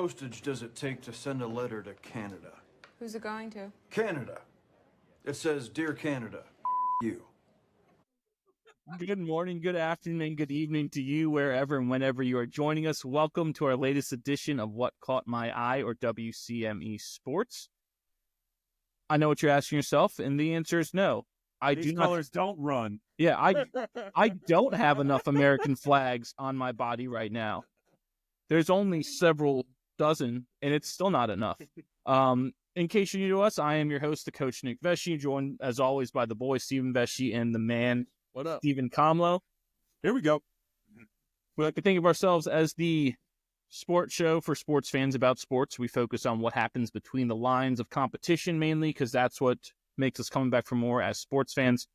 postage does it take to send a letter to Canada? Who's it going to? Canada. It says, Dear Canada, you. Good morning, good afternoon, and good evening to you, wherever and whenever you are joining us. Welcome to our latest edition of What Caught My Eye, or WCME Sports. I know what you're asking yourself, and the answer is no. These colors don't run. Yeah, I don't have enough American flags on my body right now. There's only several dozen, and it's still not enough. In case you're new to us, I am your host, the coach Nick Vesci, joined as always by the boy Stephen Vesci and the man, What up? Stephen Comlow. Here we go. We like to think of ourselves as the sports show for sports fans about sports. We focus on what happens between the lines of competition mainly, because that's what makes us coming back for more as sports fans.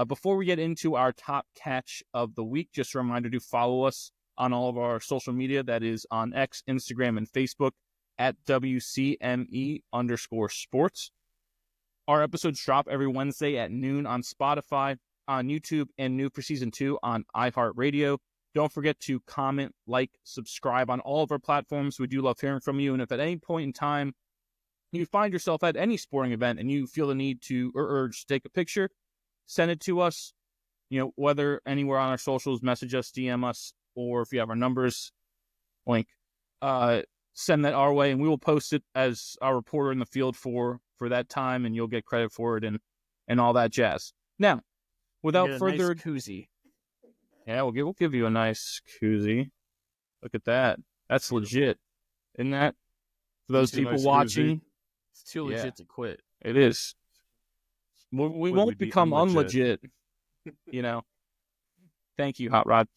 Before we get into our top catch of the week, just a reminder to follow us on all of our social media. That is on X, Instagram, and Facebook at WCME_sports. Our episodes drop every Wednesday at noon on Spotify, on YouTube, and new for season 2 on iHeartRadio. Don't forget to comment, like, subscribe on all of our platforms. We do love hearing from you. And if at any point in time you find yourself at any sporting event and you feel the need to or urge to take a picture, send it to us. You know, whether anywhere on our socials, message us, DM us, or if you have our numbers, link, send that our way, and we will post it as our reporter in the field for that time, and you'll get credit for it and all that jazz. Now, without further ado, koozie. yeah, we'll give you a nice koozie. Look at that. That's legit. Isn't that? For those people watching, It's too legit to quit. it is. We won't become unlegit, you know. Thank you, Hot Rod.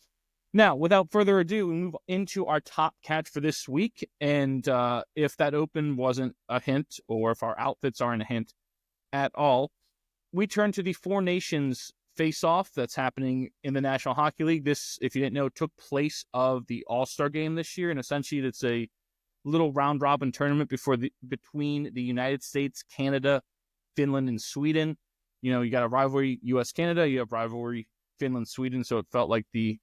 Now, without further ado, we move into our top catch for this week. And if that open wasn't a hint, or if our outfits aren't a hint at all, we turn to the Four Nations face-off that's happening in the National Hockey League. This, if you didn't know, took place of the All-Star Game this year. And essentially, it's a little round-robin tournament between the United States, Canada, Finland, and Sweden. You know, you got a rivalry U.S. Canada, you have rivalry Finland, Sweden, so it felt like the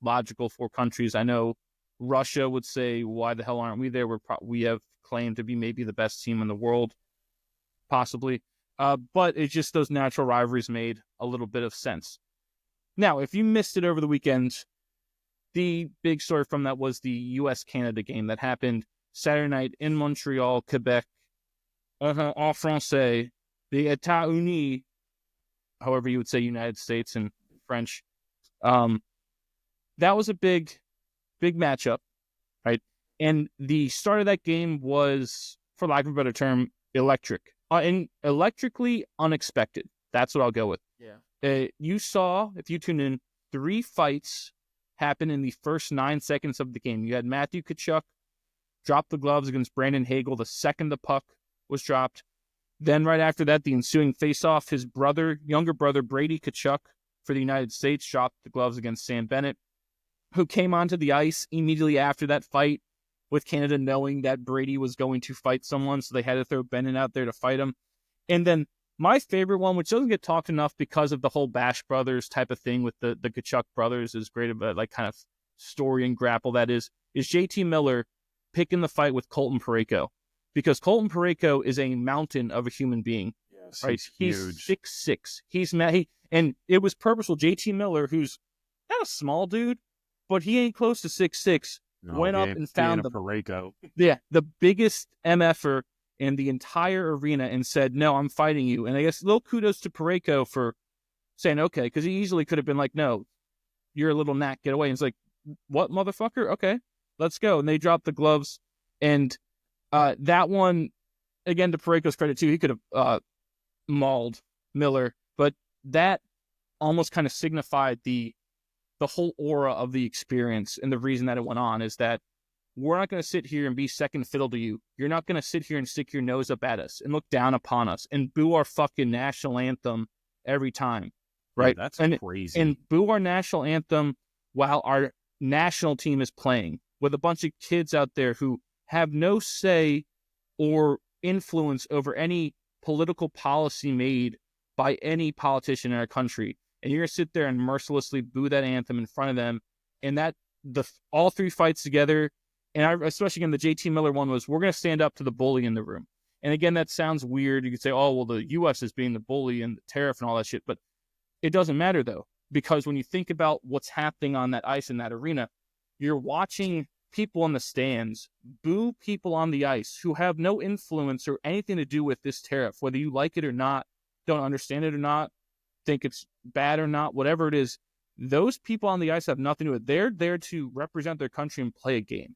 logical 4 countries. I know Russia would say, why the hell aren't we there? We have claimed to be maybe the best team in the world, possibly. But it's just those natural rivalries made a little bit of sense. Now, if you missed it over the weekend, the big story from that was the U.S. Canada game that happened Saturday night in Montreal, Quebec. En français, the États-Unis, however you would say United States in French. That was a big matchup, right? And the start of that game was, for lack of a better term, electric. And electrically unexpected. That's what I'll go with. Yeah. You saw, if you tuned in, 3 fights happen in the first 9 seconds of the game. You had Matthew Tkachuk drop the gloves against Brandon Hagel the second the puck was dropped. Then right after that, the ensuing face-off, his younger brother, Brady Tkachuk, for the United States, dropped the gloves against Sam Bennett, who came onto the ice immediately after that fight, with Canada knowing that Brady was going to fight someone, so they had to throw Bennett out there to fight him. And then my favorite one, which doesn't get talked enough because of the whole Bash Brothers type of thing with the Tkachuk brothers, is great of a like kind of story and grapple that is JT Miller picking the fight with Colton Parayko, because Colton Parayko is a mountain of a human being. Yes, right? He's huge. 6'6". He's mad. And it was purposeful. JT Miller, who's not a small dude, but he ain't close to 6'6", went up and found Parayko. the biggest MFer in the entire arena and said, no, I'm fighting you. And I guess little kudos to Parayko for saying, okay, because he easily could have been like, no, you're a little knack, get away. And it's like, what, motherfucker? Okay, let's go. And they dropped the gloves. And that one, again, to Parayko's credit too, he could have mauled Miller, but that almost kind of signified the whole aura of the experience. And the reason that it went on is that we're not going to sit here and be second fiddle to you. You're not going to sit here and stick your nose up at us and look down upon us and boo our fucking national anthem every time, right? Yeah, that's crazy. And boo our national anthem while our national team is playing with a bunch of kids out there who have no say or influence over any political policy made by any politician in our country. And you're going to sit there and mercilessly boo that anthem in front of them. And that all 3 fights together And especially again, the JT Miller one was, we're going to stand up to the bully in the room. And again, that sounds weird. You could say, oh, well, the U.S. is being the bully and the tariff and all that shit. But it doesn't matter, though, because when you think about what's happening on that ice in that arena, you're watching people in the stands boo people on the ice who have no influence or anything to do with this tariff, whether you like it or not, don't understand it or not, think it's bad or not, whatever it is. Those people on the ice have nothing to do with it. They're there to represent their country and play a game.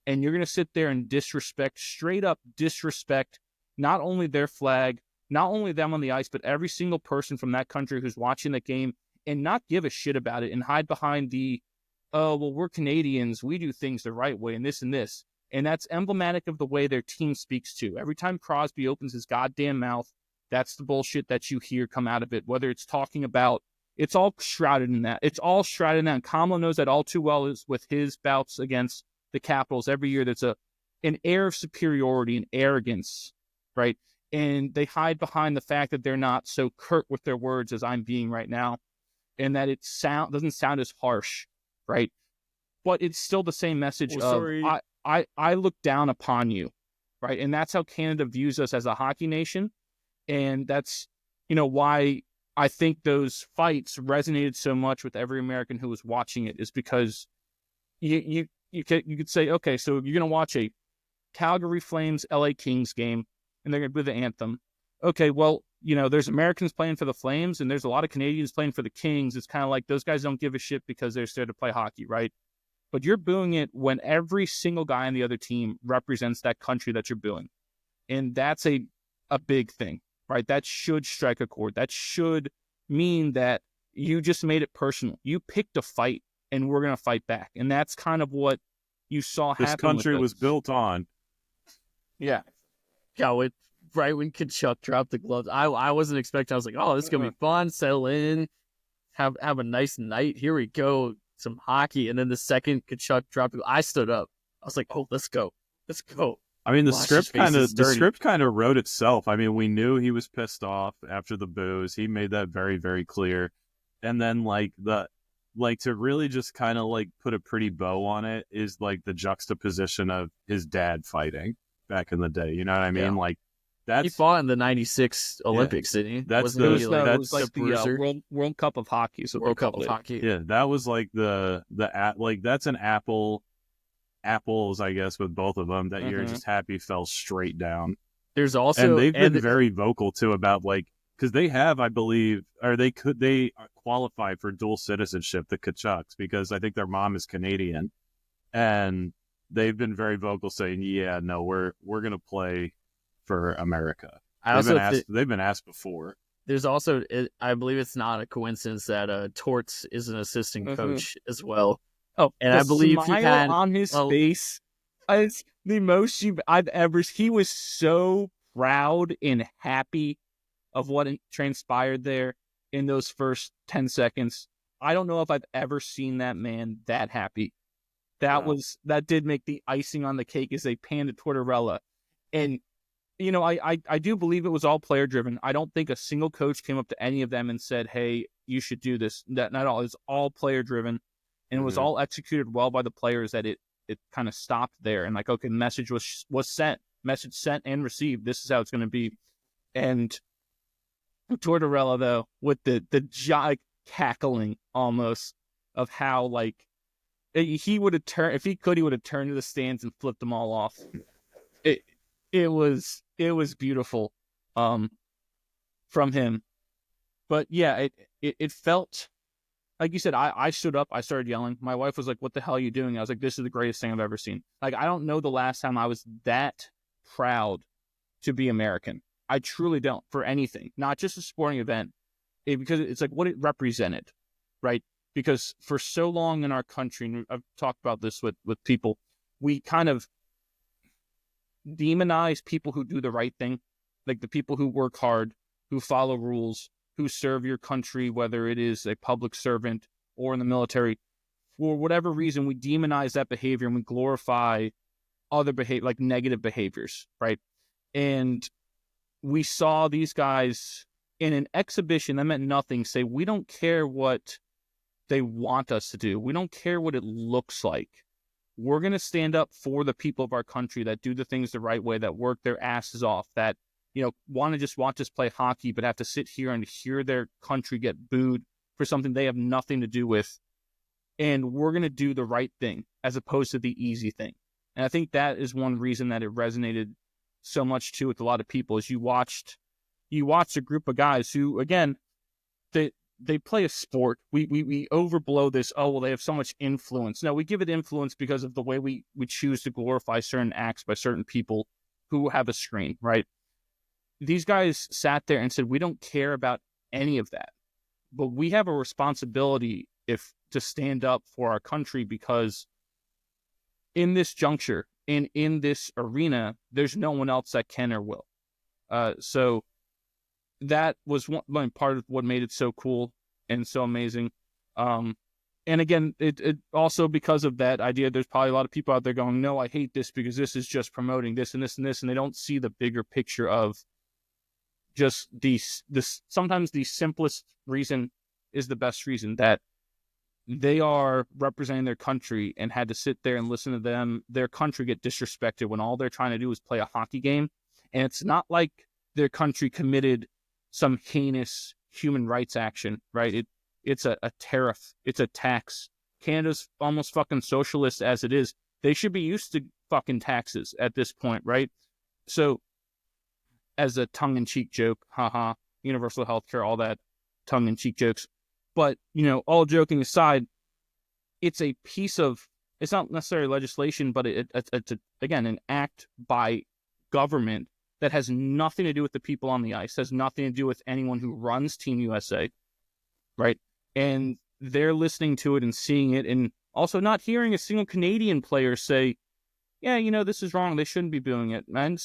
And you're going to sit there and disrespect, straight up disrespect, not only their flag, not only them on the ice, but every single person from that country who's watching the game, and not give a shit about it and hide behind the, oh, well, we're Canadians, we do things the right way and this and this. And that's emblematic of the way their team speaks too. Every time Crosby opens his goddamn mouth, that's the bullshit that you hear come out of it, whether it's talking about, it's all shrouded in that. It's all shrouded in that. And Kamala knows that all too well is with his bouts against the Capitals every year. There's an air of superiority and arrogance, right? And they hide behind the fact that they're not so curt with their words as I'm being right now, and that it doesn't sound as harsh, right? But it's still the same message I look down upon you, right? And that's how Canada views us as a hockey nation. And that's, why I think those fights resonated so much with every American who was watching it, is because you could say, okay, so you're going to watch a Calgary Flames LA Kings game and they're going to do the anthem. Okay, well, there's Americans playing for the Flames and there's a lot of Canadians playing for the Kings. It's kind of like those guys don't give a shit because they're there to play hockey, right? But you're booing it when every single guy on the other team represents that country that you're booing. And that's a big thing, right? That should strike a chord. That should mean that you just made it personal. You picked a fight and we're going to fight back. And that's kind of what you saw happen. This country was built on. Yeah. Yeah, right when Kachuk dropped the gloves, I wasn't expecting. I was like, oh, this is going to be fun. Settle in. Have a nice night. Here we go. Some hockey. And then the second Kachuk dropped, I stood up. I was like, oh, let's go. Let's go. I mean, the script kind of wrote itself. I mean, we knew he was pissed off after the boos. He made that very, very clear. And then to really just kind of put a pretty bow on it is the juxtaposition of his dad fighting back in the day. You know what I mean? Yeah. He fought in the '96 Olympics, didn't he? That's the World Cup of Hockey. So World Cup of Hockey. Yeah, that was that's an apples, I guess, with both of them that you're just happy fell straight down. There's also, and they've been very vocal too about because they have, I believe, or they qualify for dual citizenship, the Kachucks, because I think their mom is Canadian, and they've been very vocal saying, yeah, no, we're going to play for America. They've been asked before. There's also, I believe it's not a coincidence that Torts is an assistant coach as well. Oh, and I believe he had on his face, it's the most I've ever. He was so proud and happy of what transpired there in those first 10 seconds. I don't know if I've ever seen that man that happy. That did make the icing on the cake as they panned to Tortorella. And, I do believe it was all player driven. I don't think a single coach came up to any of them and said, hey, you should do this. That not all. It's all player driven. And it was all executed well by the players that it kind of stopped there. And okay, the message was sent. Message sent and received. This is how it's going to be. And Tortorella, though, with the cackling almost of how, he would have turned, if he could, he would have turned to the stands and flipped them all off. It was beautiful from him. But yeah, it felt... Like you said, I stood up, I started yelling. My wife was like, what the hell are you doing? I was like, this is the greatest thing I've ever seen. I don't know the last time I was that proud to be American. I truly don't, for anything. Not just a sporting event. Because it's what it represented, right? Because for so long in our country, and I've talked about this with people, we kind of demonize people who do the right thing. The people who work hard, who follow rules, who serve your country, whether it is a public servant or in the military. For whatever reason, we demonize that behavior and we glorify other behavior, negative behaviors, right? And we saw these guys in an exhibition that meant nothing say, we don't care what they want us to do. We don't care what it looks like. we're going to stand up for the people of our country that do the things the right way, that work their asses off, that, want to just watch us play hockey, but have to sit here and hear their country get booed for something they have nothing to do with. And we're going to do the right thing as opposed to the easy thing. And I think that is one reason that it resonated so much too with a lot of people, is you watched a group of guys who, again, they play a sport. We overblow this. Oh, well, they have so much influence. No, we give it influence because of the way we choose to glorify certain acts by certain people who have a screen, right? These guys sat there and said, we don't care about any of that, but we have a responsibility to stand up for our country, because in this juncture, in this arena, there's no one else that can or will. So that was one part of what made it so cool and so amazing. And again, it also, because of that idea, there's probably a lot of people out there going, no, I hate this because this is just promoting this and this and this, and they don't see the bigger picture of just sometimes the simplest reason is the best reason, that they are representing their country and had to sit there and listen to their country get disrespected when all they're trying to do is play a hockey game. And it's not like their country committed some heinous human rights action, right? It's a tariff. It's a tax. Canada's almost fucking socialist as it is. They should be used to fucking taxes at this point, right? So, as a tongue-in-cheek joke, haha, universal healthcare, all that tongue-in-cheek jokes. But, all joking aside, it's not necessarily legislation, but it's again, an act by government that has nothing to do with the people on the ice, has nothing to do with anyone who runs Team USA, right? And they're listening to it and seeing it, and also not hearing a single Canadian player say, yeah, this is wrong, they shouldn't be doing it. Man,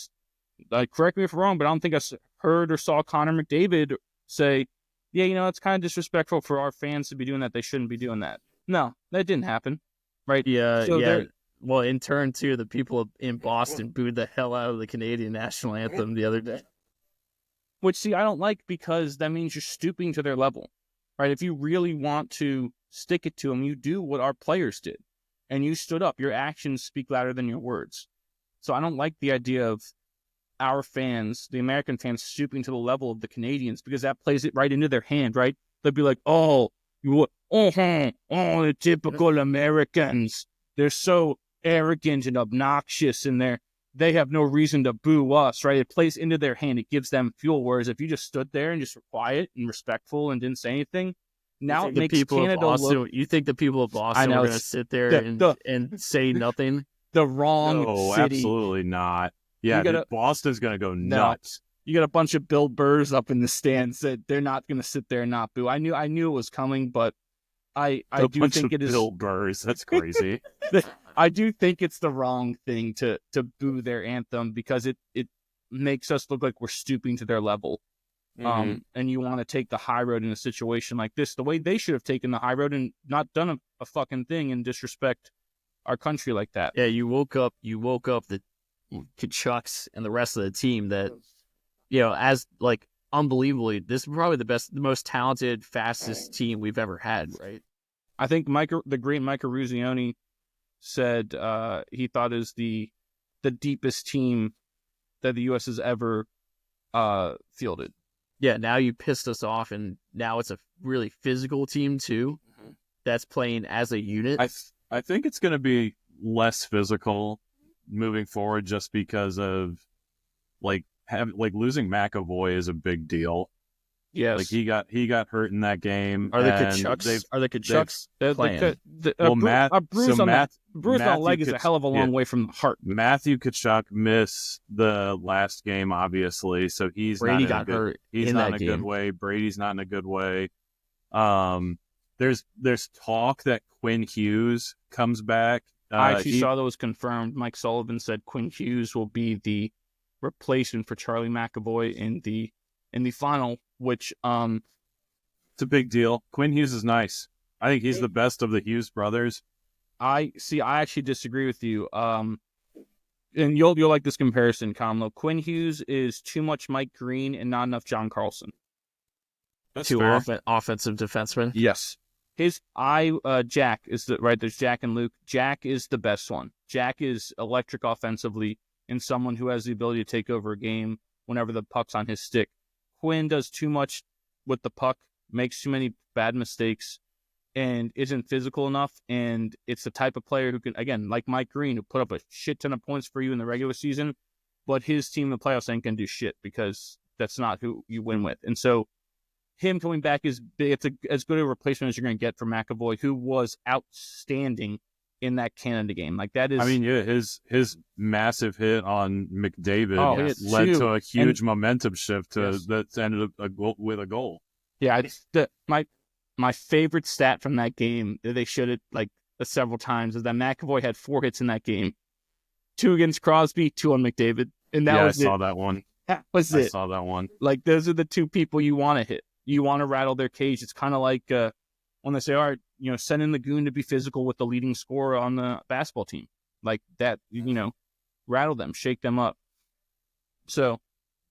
correct me if I'm wrong, but I don't think I heard or saw Connor McDavid say, yeah, it's kind of disrespectful for our fans to be doing that. They shouldn't be doing that. No, that didn't happen, right? Yeah, so yeah. Well, in turn, too, the people in Boston booed the hell out of the Canadian national anthem the other day. Which, see, I don't like, because that means you're stooping to their level, right? If you really want to stick it to them, you do what our players did. And you stood up. Your actions speak louder than your words. So I don't like the idea of our fans, the American fans, stooping to the level of the Canadians, because that plays it right into their hand, right? They'll be like, the typical Americans. They're so arrogant and obnoxious, and they have no reason to boo us, right? It plays into their hand. It gives them fuel. Whereas if you just stood there and just were quiet and respectful and didn't say anything, now it makes Canada look... You think the people of Boston are going to sit there and say nothing? The wrong city. Absolutely not. Yeah, Boston's going to go nuts. You got a bunch of Bill Burrs up in the stands that they're not going to sit there and not boo. I knew it was coming, but I do think it is Bill Burrs. That's crazy. I do think it's the wrong thing to boo their anthem, because it makes us look like we're stooping to their level. Mm-hmm. And you want to take the high road in a situation like this, the way they should have taken the high road and not done a fucking thing and disrespect our country like that. Yeah, you woke up the Kachucks and the rest of the team that, as like unbelievably, this is probably the most talented, fastest team we've ever had, right? I think the great Micah Ruzioni said he thought is the deepest team that the U.S. has ever fielded. Yeah, now you pissed us off, and now it's a really physical team too, that's playing as a unit. I think it's going to be less physical moving forward, just because of losing McAvoy is a big deal. Yes, like he got hurt in that game. Are the Kachucks playing? A bruise on the leg is a hell of a long way from the heart. Matthew Tkachuk missed the last game, obviously, so Brady got hurt. He's not in a good way. Brady's not in a good way. There's talk that Quinn Hughes comes back. I actually saw that was confirmed. Mike Sullivan said Quinn Hughes will be the replacement for Charlie McAvoy in the final, which it's a big deal. Quinn Hughes is nice. I think he's the best of the Hughes brothers. I actually disagree with you. And you'll like this comparison, Kamlo. Quinn Hughes is too much Mike Green and not enough John Carlson. That's Two fair. offensive defensemen. Yes. Jack is right. There's Jack and Luke. Jack is the best one. Jack is electric offensively and someone who has the ability to take over a game whenever the puck's on his stick. Quinn does too much with the puck, makes too many bad mistakes, and isn't physical enough. And it's the type of player who can, again, like Mike Green, who put up a shit ton of points for you in the regular season, but his team in the playoffs ain't going to do shit because that's not who you win with. And so him coming back is big. It's as good a replacement as you're going to get for McAvoy, who was outstanding in that Canada game. Like that is, I mean, yeah, his massive hit on McDavid led to a huge momentum shift that ended up with a goal. Yeah, my favorite stat from that game that they showed it like several times is that McAvoy had 4 hits in that game, 2 against Crosby, 2 on McDavid, and that was I saw that one. That was it. I saw that one. Like those are the 2 people you want to hit. You want to rattle their cage. It's kind of like when they say, all right, send in the goon to be physical with the leading scorer on the basketball team. Like that, rattle them, shake them up. So,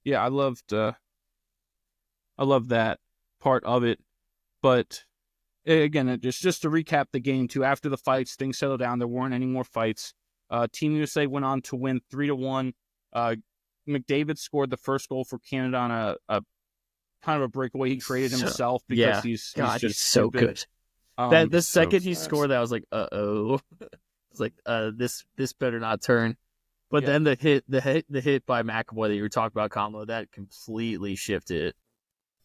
yeah, I loved that part of it. But again, just to recap the game too, after the fights, things settled down. There weren't any more fights. Team USA went on to win 3-1. McDavid scored the first goal for Canada on a kind of a breakaway he created himself because he's just so stupid. good. The second he scored that, I was like, uh-oh. It's like, this better not turn. But then the hit by McAvoy that you were talking about, Kamala, that completely shifted it.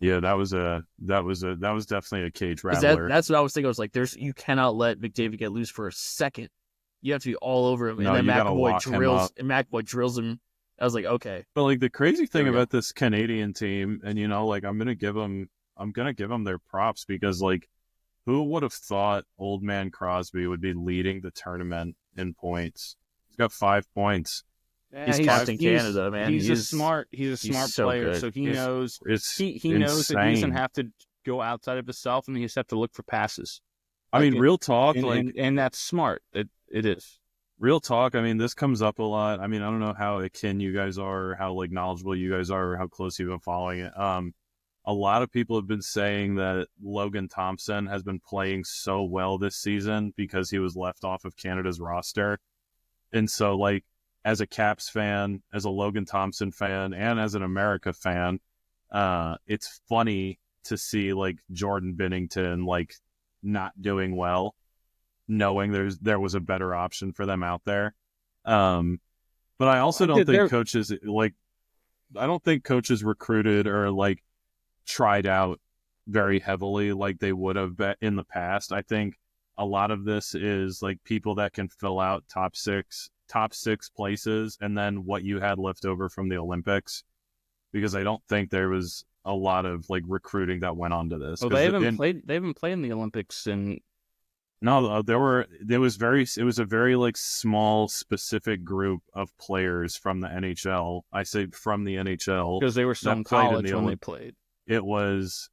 Yeah, that was definitely a cage rattler. That's what I was thinking. I was like, you cannot let McDavid get loose for a second. You have to be all over him. No, and then McAvoy drills him. I was like, okay. But like the crazy thing about this Canadian team, and like I'm gonna give them their props because like who would have thought Old Man Crosby would be leading the tournament in points? He's got 5 points. He's Captain Canada, man. He's a smart player, so he knows he knows that he doesn't have to go outside of himself, and he just have to look for passes. I mean, real talk, and that's smart. It is. Real talk, I mean, this comes up a lot. I mean, I don't know how akin you guys are, or how like knowledgeable you guys are, or how close you've been following it. A lot of people have been saying that Logan Thompson has been playing so well this season because he was left off of Canada's roster. And so, like, as a Caps fan, as a Logan Thompson fan, and as an America fan, it's funny to see, like, Jordan Binnington, like, not doing well, knowing there was a better option for them out there. But I also don't think coaches recruited or like tried out very heavily like they would have in the past. I think a lot of this is like people that can fill out top six places and then what you had left over from the Olympics, because I don't think there was a lot of like recruiting that went on to this. Well, they haven't played in the Olympics and no, it was a very like small specific group of players from the NHL. I say from the NHL because they were still in college when they played. It was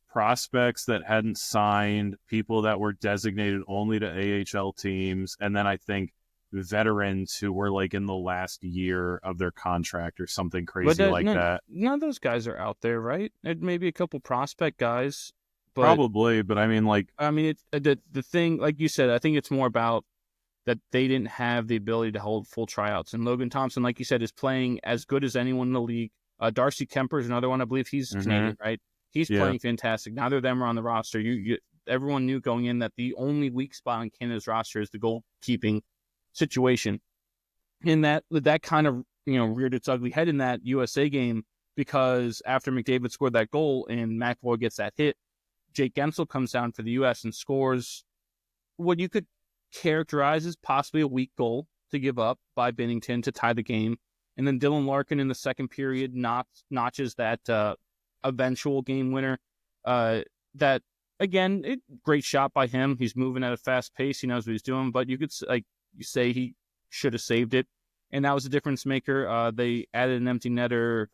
prospects that hadn't signed, people that were designated only to AHL teams, and then I think veterans who were like in the last year of their contract or something crazy that. None of those guys are out there, right? Maybe a couple prospect guys. Probably, but I mean, it's the thing, like you said, I think it's more about that they didn't have the ability to hold full tryouts. And Logan Thompson, like you said, is playing as good as anyone in the league. Darcy Kemper is another one. I believe he's Canadian, right? He's playing fantastic. Neither of them are on the roster. Everyone knew going in that the only weak spot on Canada's roster is the goalkeeping situation. And that kind of reared its ugly head in that USA game, because after McDavid scored that goal and McAvoy gets that hit, Jake Gensel comes down for the U.S. and scores what you could characterize as possibly a weak goal to give up by Binnington to tie the game. And then Dylan Larkin in the second period notches that eventual game winner. That, again, great shot by him. He's moving at a fast pace. He knows what he's doing. But you could say he should have saved it. And that was a difference maker. They added an empty netter.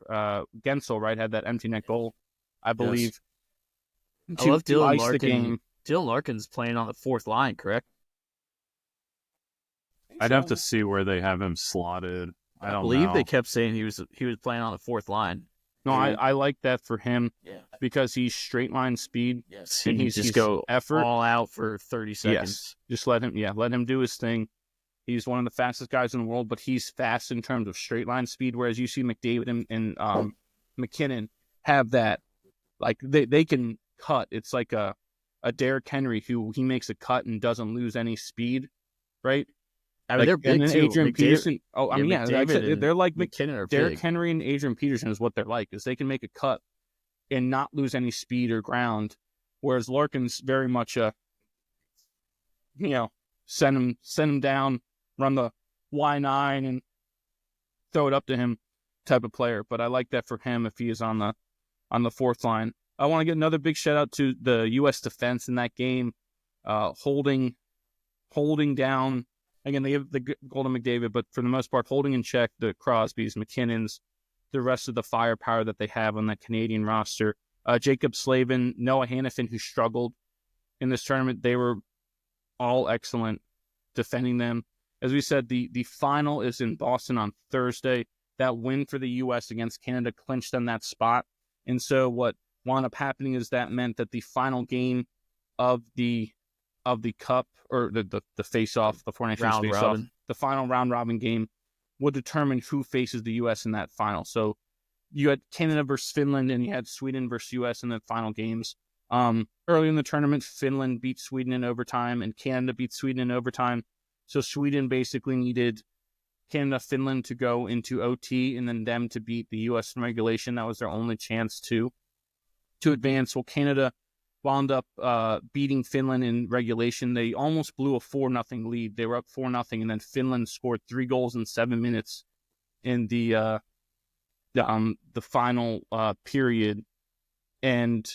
Gensel, right, had that empty net goal, I believe. Yes. I love Dylan Larkin. Dylan Larkin's playing on the fourth line, correct? I'd have to see where they have him slotted. I believe they kept saying he was playing on the fourth line. No, I like that for him because he's straight line speed. yes, and he he's just go effort. all out for 30 seconds. Yes, just let him do his thing. He's one of the fastest guys in the world, but he's fast in terms of straight line speed. Whereas you see McDavid and McKinnon have that, like they can cut. It's like a Derrick Henry who he makes a cut and doesn't lose any speed, right? I mean, they're big and then too. Adrian Peterson. Oh, I mean, McDavid they're like McKinnon are Derrick big. Henry and Adrian Peterson is what they're like, is they can make a cut and not lose any speed or ground. Whereas Larkin's very much a, send him down, run the Y9 and throw it up to him type of player. But I like that for him if he is on the fourth line. I want to get another big shout out to the U.S. defense in that game, holding down. Again, they have the Golden McDavid, but for the most part, holding in check the Crosbys, McKinnons, the rest of the firepower that they have on that Canadian roster. Jacob Slavin, Noah Hannafin, who struggled in this tournament, they were all excellent defending them. As we said, the final is in Boston on Thursday. That win for the U.S. against Canada clinched them that spot. And so what wound up happening is that meant that the final game of the cup, or the face-off, the Four Nations face-off, the final round-robin game would determine who faces the U.S. in that final. So you had Canada versus Finland, and you had Sweden versus U.S. in the final games. Early in the tournament, Finland beat Sweden in overtime, and Canada beat Sweden in overtime. So Sweden basically needed Canada, Finland to go into OT, and then them to beat the U.S. in regulation. That was their only chance to advance. Well, Canada wound up beating Finland in regulation. They almost blew a 4-0 lead. They were up 4-0, and then Finland scored 3 goals in 7 minutes in the final period. And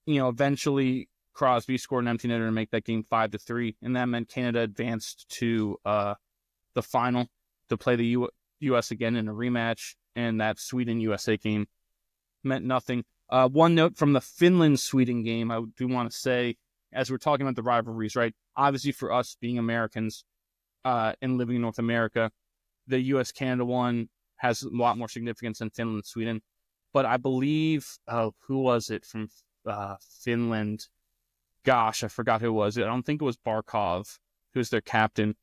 eventually Crosby scored an empty netter to make that game 5-3, and that meant Canada advanced to the final to play the U.S. again in a rematch. And that Sweden-USA game meant nothing. One note from the Finland-Sweden game, I do want to say, as we're talking about the rivalries, right? Obviously, for us being Americans and living in North America, the U.S. Canada one has a lot more significance than Finland-Sweden. But I believe, who was it from Finland? Gosh, I forgot who it was. I don't think it was Barkov, who's their captain.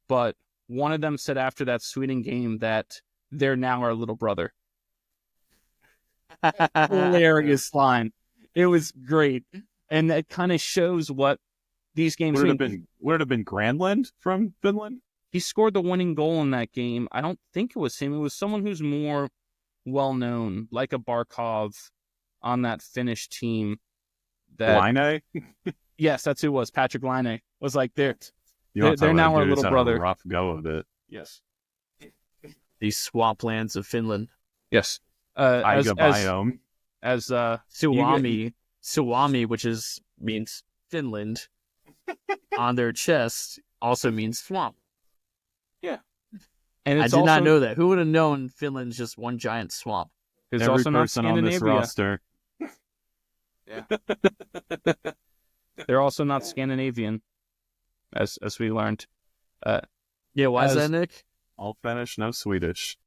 But one of them said after that Sweden game that they're now our little brother. Hilarious line. It was great. And that kind of shows what these games mean. Would it have been Granlund from Finland? He scored the winning goal in that game. I don't think it was him. It was someone who's more well-known, like a Barkov on that Finnish team. Laine? Yes, that's who it was. Patrick Laine was like, they're They're now our little brother. A rough go of it. Yes. These swamplands of Finland. Yes. Taiga biome. As Suomi, which means Finland, on their chest also means swamp. Yeah. And I did not know that. Who would have known Finland's just one giant swamp? It's Every also not person on this Scandinavia. roster. Yeah. They're also not Scandinavian, as we learned. Yeah, why is that, Nick? All Finnish, no Swedish.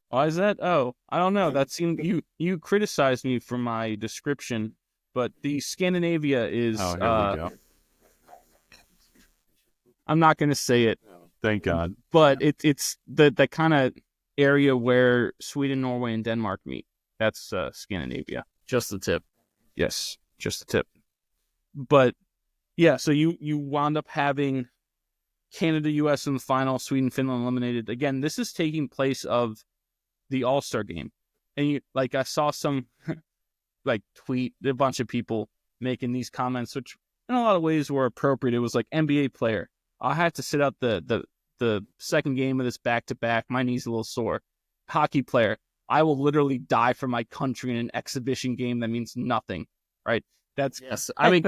Why is that? Oh, I don't know. That seemed you criticized me for my description, but the Scandinavia is. Oh, here we go. I'm not going to say it. Thank God. But it's the kind of area where Sweden, Norway, and Denmark meet. That's Scandinavia. Just the tip. Yes, just the tip. But yeah, so you wound up having Canada, U.S. in the final, Sweden, Finland eliminated. Again, this is taking place of the All-Star game. And I saw some tweet, a bunch of people making these comments, which in a lot of ways were appropriate. It was like, NBA player, I had to sit out the second game of this back-to-back. My knee's a little sore. Hockey player, I will literally die for my country in an exhibition game that means nothing, right? That's yes. I mean,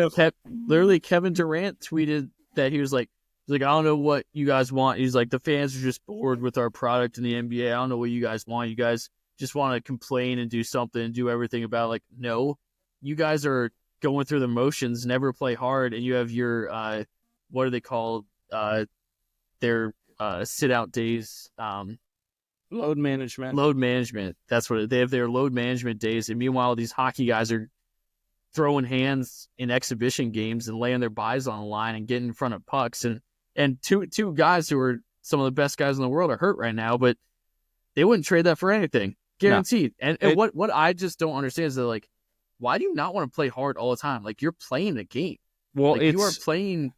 literally, Kevin Durant tweeted that he was like, I don't know what you guys want. He's like, the fans are just bored with our product in the NBA. I don't know what you guys want. You guys just want to complain and do something and do everything about it. Like, no, you guys are going through the motions, never play hard, and you have your what are they called? Their sit out days. Load management. Load management. That's what they have, their load management days. And meanwhile, these hockey guys are throwing hands in exhibition games and laying their buys on the line and getting in front of pucks. And two guys who are some of the best guys in the world are hurt right now, but they wouldn't trade that for anything. Guaranteed. No. And what I just don't understand is that, like, why do you not want to play hard all the time? Like, you're playing the game. Well, like, you are playing.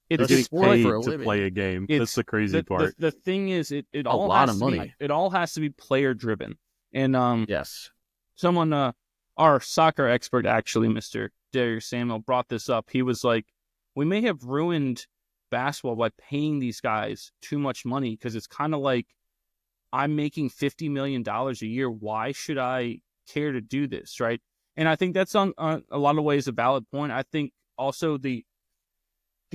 It's getting paid to play a game. That's the crazy part. The thing is, it all a lot has of to money. It all has to be player driven. And yes, someone, our soccer expert, actually, Mr. Darius Samuel, brought this up. He was like, we may have ruined basketball by paying these guys too much money, because it's kind of like, I'm making $50 million a year. Why should I care to do this, right? And I think that's on a lot of ways a valid point. I think also these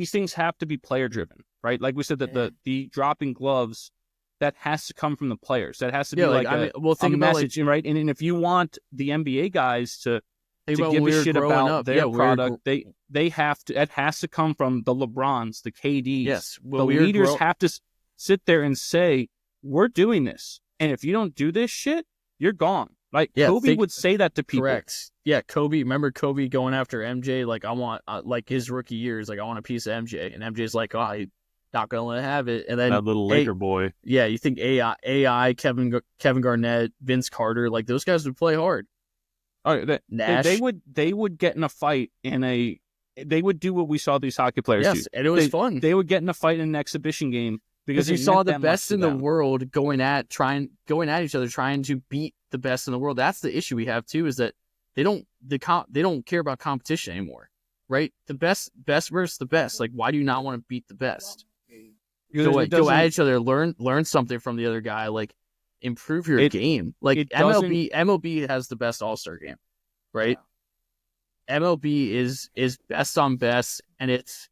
things have to be player driven, right? Like we said, that the dropping gloves, that has to come from the players. That has to be a message, right? And if you want the NBA guys to give a shit about their product, they have to. It has to come from the LeBrons, the KDs. Yes, the leaders have to sit there and say, "We're doing this, and if you don't do this shit, you're gone." Like, Kobe would say that to people. Correct. Yeah, Kobe. Remember Kobe going after MJ? Like, I want, like, his rookie years. Like, I want a piece of MJ, and MJ's like, oh, he's not gonna let him have it. And then that little Laker boy. Yeah, you think AI, Kevin Garnett, Vince Carter, like, those guys would play hard. Nash. They would get in a fight they would do what we saw these hockey players do. Yes, and it was fun. They would get in a fight in an exhition game because you saw the best in the world going at each other, trying to beat the best in the world. That's the issue we have too, is that they don't care about competition anymore, right? The best versus the best. Like, why do you not want to beat the best? Go at each other, learn something from the other guy, like, improve your game. Like, MLB has the best All-Star game, right? Yeah. MLB is best on best, and it's.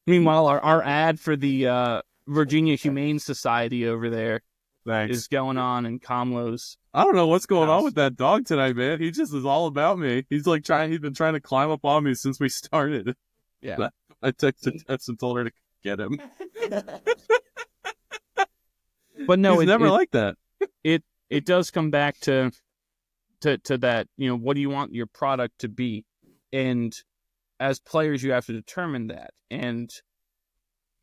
Meanwhile, our ad for the Virginia Humane Society over there is going on in Kamlow's. I don't know what's going on with that dog tonight, man. He just is all about me. He's been trying to climb up on me since we started. Yeah. I texted Tess and told her to get him. But no, he's never like that. It does come back to that, what do you want your product to be? And as players, you have to determine that. And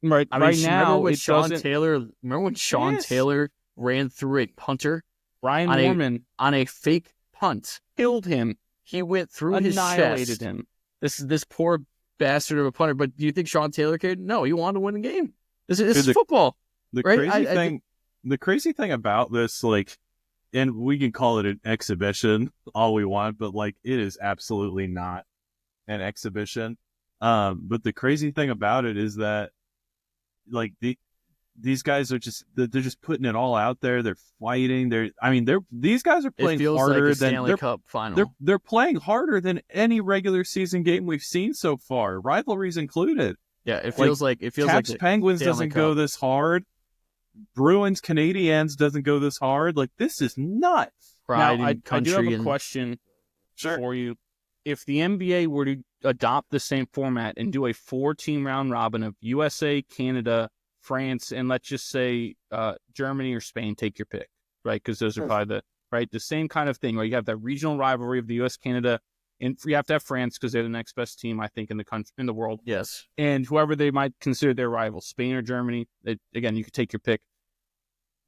right now, remember when Sean Taylor ran through a punter? Ryan Norman on a fake punt killed him. He went through his chest. Annihilated him. This poor bastard of a punter. But do you think Sean Taylor cared? No, he wanted to win the game. This is football. The crazy thing about this, like, and we can call it an exhibition all we want, but, like, it is absolutely not an exhibition. But the crazy thing about it is that, like, these guys are they're just putting it all out there. They're fighting. These guys are playing harder like than Stanley Cup final. They're playing harder than any regular season game we've seen so far, rivalries included. Yeah, it feels like Caps Penguins doesn't go this hard. Bruins Canadiens doesn't go this hard. Like, this is nuts. Now, I do have a question for you. If the NBA were to adopt the same format and do a 4-team round robin of USA, Canada, France, and let's just say Germany or Spain, take your pick, right? Because those are probably the same kind of thing, right? You have that regional rivalry of the U.S. Canada, and you have to have France because they're the next best team, I think, in the world. Yes. And whoever they might consider their rival, Spain or Germany, again, you could take your pick.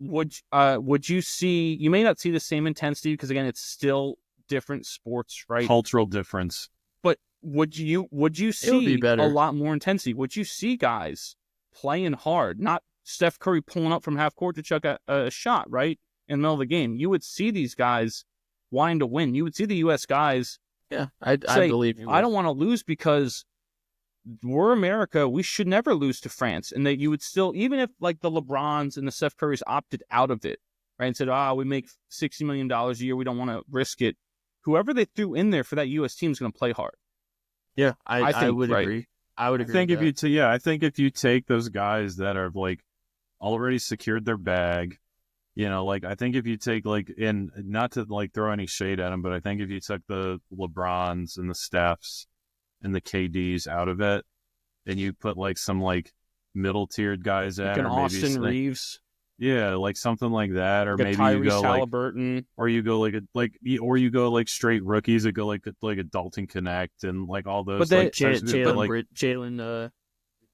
Would you see? You may not see the same intensity because, again, it's still different sports, right? Cultural difference. But would you see a lot more intensity? Would you see guys playing hard, not Steph Curry pulling up from half court to chuck a shot, right, in the middle of the game? You would see these guys wanting to win. You would see the U.S. guys. Yeah, I believe you would. I don't want to lose because we're America. We should never lose to France. And that you would still, even if, like, the LeBrons and the Steph Currys opted out of it, right, and said, we make $60 million a year, we don't want to risk it. Whoever they threw in there for that U.S. team is going to play hard. Yeah, I would agree. I would agree. I think if you take those guys that are, like, already secured their bag, like, I think if you take, like, and not to, like, throw any shade at them, but I think if you took the LeBrons and the Stephs and the KDs out of it, and you put, like, some, like, middle tiered guys in, or Austin Reeves. Yeah, like something like that, or Like a maybe you Tyrese go Halliburton. or you go or you go like straight rookies that go like a Dalton Connect and like all those. But they- like types of people, but, like, Jalen.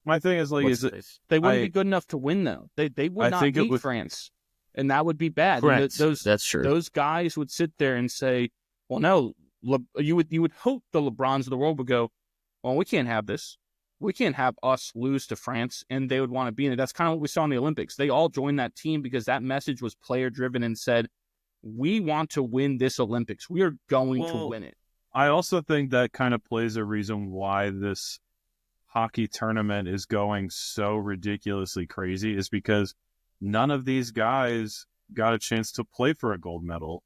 my thing is like, What's is his it? face? They wouldn't I be good enough to win, though. They would I not think it beat would. France, and that would be bad. And Correct. those That's true. those guys would sit there and say, "Well, no." You would hope the LeBrons of the world would go, "Well, we can't have this. We can't have us lose to France," and they would want to be in it. That's kind of what we saw in the Olympics. They all joined that team because that message was player driven and said, "We want to win this Olympics. We are going to win it." I also think that kind of plays a reason why this hockey tournament is going so ridiculously crazy is because none of these guys got a chance to play for a gold medal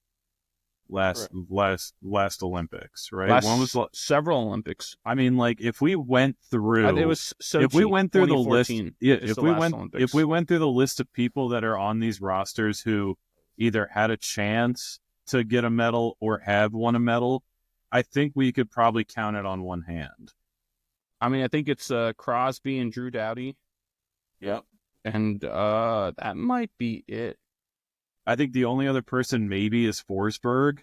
last Olympics, right? One was several Olympics. I mean, like if we went through It was Sochi, if we went through the list, 2014, yeah, is the last Olympics. if we went through the list of people that are on these rosters who either had a chance to get a medal or have won a medal, I think we could probably count it on one hand. I mean, I think it's Crosby and Drew Doughty. Yep. And that might be it. I think the only other person maybe is Forsberg.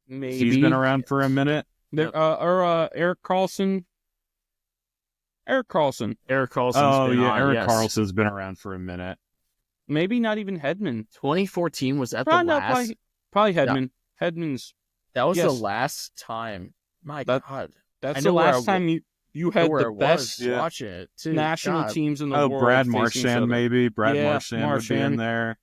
Maybe. He's been around for a minute. Or Eric Carlson. Eric Carlson's Eric Carlson's been around for a minute. Maybe not even Hedman. 2014 was that the last? Probably Hedman. Hedman's. That was yes. the last time. My God. That's the last time you had the best watching it too. national teams in the world. Brad Marchand, maybe. Marchand would be in there.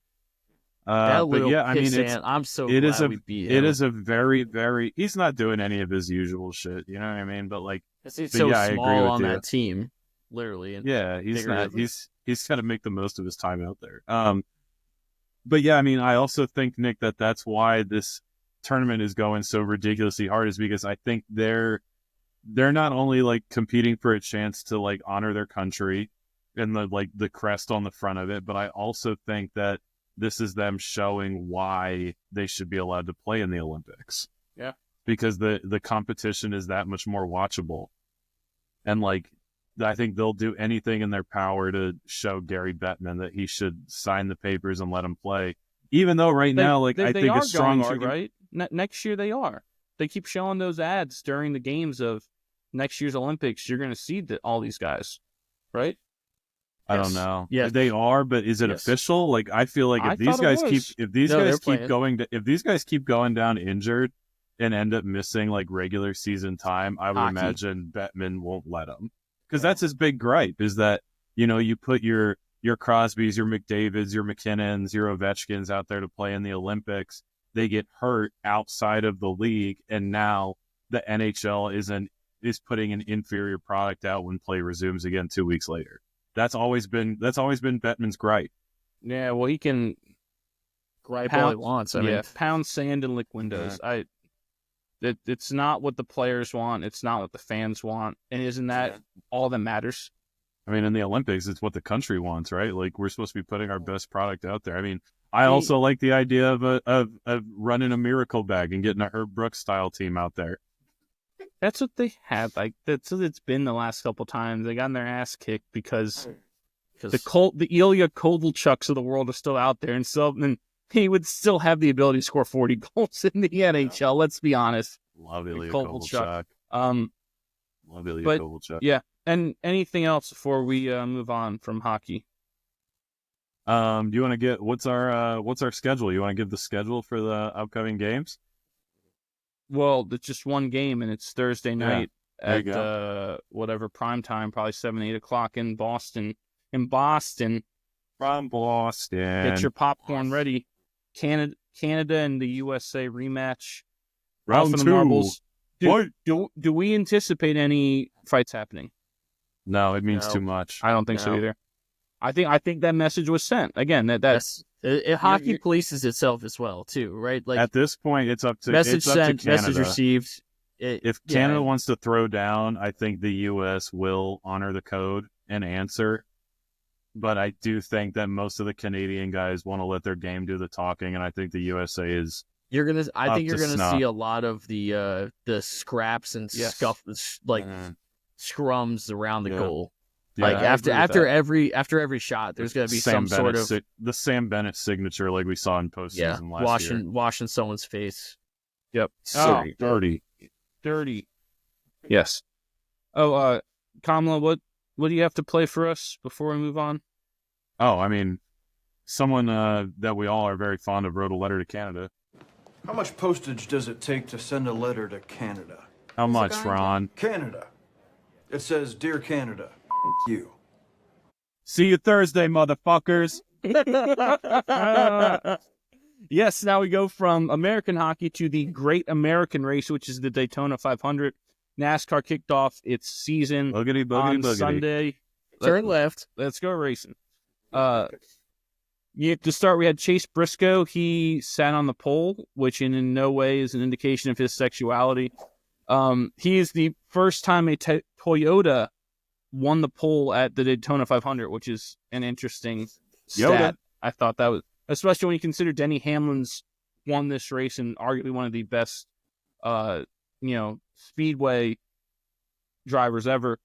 But yeah, I mean, I'm so it glad is a we beat it him. is a very, very. He's not doing any of his usual shit. You know what I mean? But like, he's but so yeah, I agree small with on you. that team, literally. And Yeah, he's not. figuratively. He's got to make the most of his time out there. But yeah, I mean, I also think, Nick, that's why this tournament is going so ridiculously hard, is because I think they're not only like competing for a chance to like honor their country and the crest on the front of it, but I also think that this is them showing why they should be allowed to play in the Olympics. Yeah. Because the competition is that much more watchable. And like, I think they'll do anything in their power to show Gary Bettman that he should sign the papers and let him play. Even though now, I think a strong argument, right? Next year they are. They keep showing those ads during the games of next year's Olympics. You're going to see all these guys, right? I don't know. Yeah, they are, but is it official? Like, I feel like if these guys keep going down injured and end up missing like regular season time, I would imagine Bettman won't let them, because that's his big gripe, is that, you know, you put your Crosbys, your McDavids, your McKinnons, your Ovechkins out there to play in the Olympics. They get hurt outside of the league, and now the NHL is putting an inferior product out when play resumes again 2 weeks later. That's always been Bettman's gripe. Yeah, well, he can gripe all he wants. I mean, pound sand and lick windows. Yeah. It's not what the players want. It's not what the fans want. And isn't that all that matters? I mean, in the Olympics, it's what the country wants, right? Like, we're supposed to be putting our best product out there. I mean, I also like the idea of running a miracle bag and getting a Herb Brooks style team out there. That's what they have. Like, that's what it's been the last couple times. They got their ass kicked because the Ilya Kovalchuks of the world are still out there, and he would still have the ability to score 40 goals in the NHL. Let's be honest. Love Ilya Kovalchuk. Love Ilya Kovalchuk. Yeah. And anything else before we move on from hockey? Do you want to get what's our schedule? You want to give the schedule for the upcoming games? Well, it's just one game, and it's Thursday night at whatever prime time, probably 7-8 o'clock in Boston. From Boston. Get your popcorn ready. Canada and the USA rematch. Round 2. Marbles. Do we anticipate any fights happening? No, it means too much. I don't think so either. I think that message was sent. Again, hockey polices itself as well, too, right? Like, at this point, it's up to message sent, to Canada. message received. If Canada wants to throw down, I think the U.S. will honor the code and answer. But I do think that most of the Canadian guys want to let their game do the talking, and I think the USA is. I think you're gonna see a lot of the scraps and scrums around the goal. Yeah, like I after agree with that. after every shot, there's gonna be Sam some Bennett, sort of the Sam Bennett signature, like we saw in postseason last year. washing someone's face. Yep. So dirty. Dirty. Yes. Oh, Kamala, what do you have to play for us before we move on? Oh, I mean, someone that we all are very fond of wrote a letter to Canada. How much postage does it take to send a letter to Canada? How much, Ron? Canada. It says, Dear Canada, you. See you Thursday, motherfuckers. Yes, now we go from American hockey to the Great American Race, which is the Daytona 500. NASCAR kicked off its season Boogity, boogity, on boogity. Sunday. Turn left. Let's go racing. To start, we had Chase Briscoe. He sat on the pole, which in no way is an indication of his sexuality. He is the first time a Toyota won the pole at the Daytona 500, which is an interesting stat. I thought that was, especially when you consider Denny Hamlin's won this race and arguably one of the best, speedway drivers ever.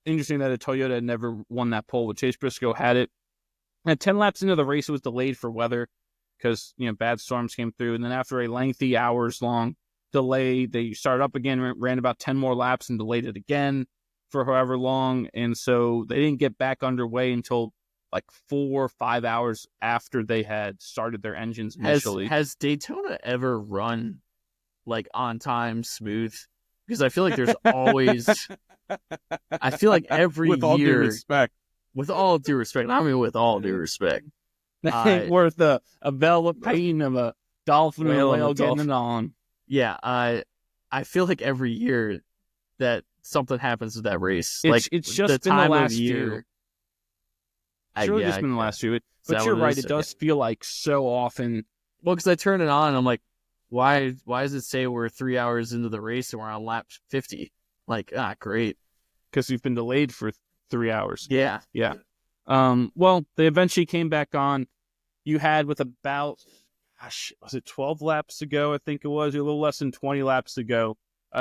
Interesting that a Toyota had never won that pole, but Chase Briscoe had it. At 10 laps into the race, it was delayed for weather because, bad storms came through. And then after a lengthy hours-long delay, they started up again, ran about 10 more laps and delayed it again for however long. And so they didn't get back underway until like 4 or 5 hours after they had started their engines initially. Has Daytona ever run like on time, smooth? Because I feel like there's always, I feel like every with all due year, respect. with all due respect, I mean with all due respect, That ain't worth a velvet pain of a dolphin or a whale getting it on. Yeah, I feel like every year that something happens with that race. It's just been the last year. It's really just been the last year. But you're right, it does feel like so often. Well, because I turn it on and I'm like, why does it say we're 3 hours into the race and we're on lap 50? Like, great. Because we've been delayed for 3 hours. Yeah. Yeah. Well, they eventually came back on. You had with about, was it 12 laps to go? I think it was. A little less than 20 laps to go.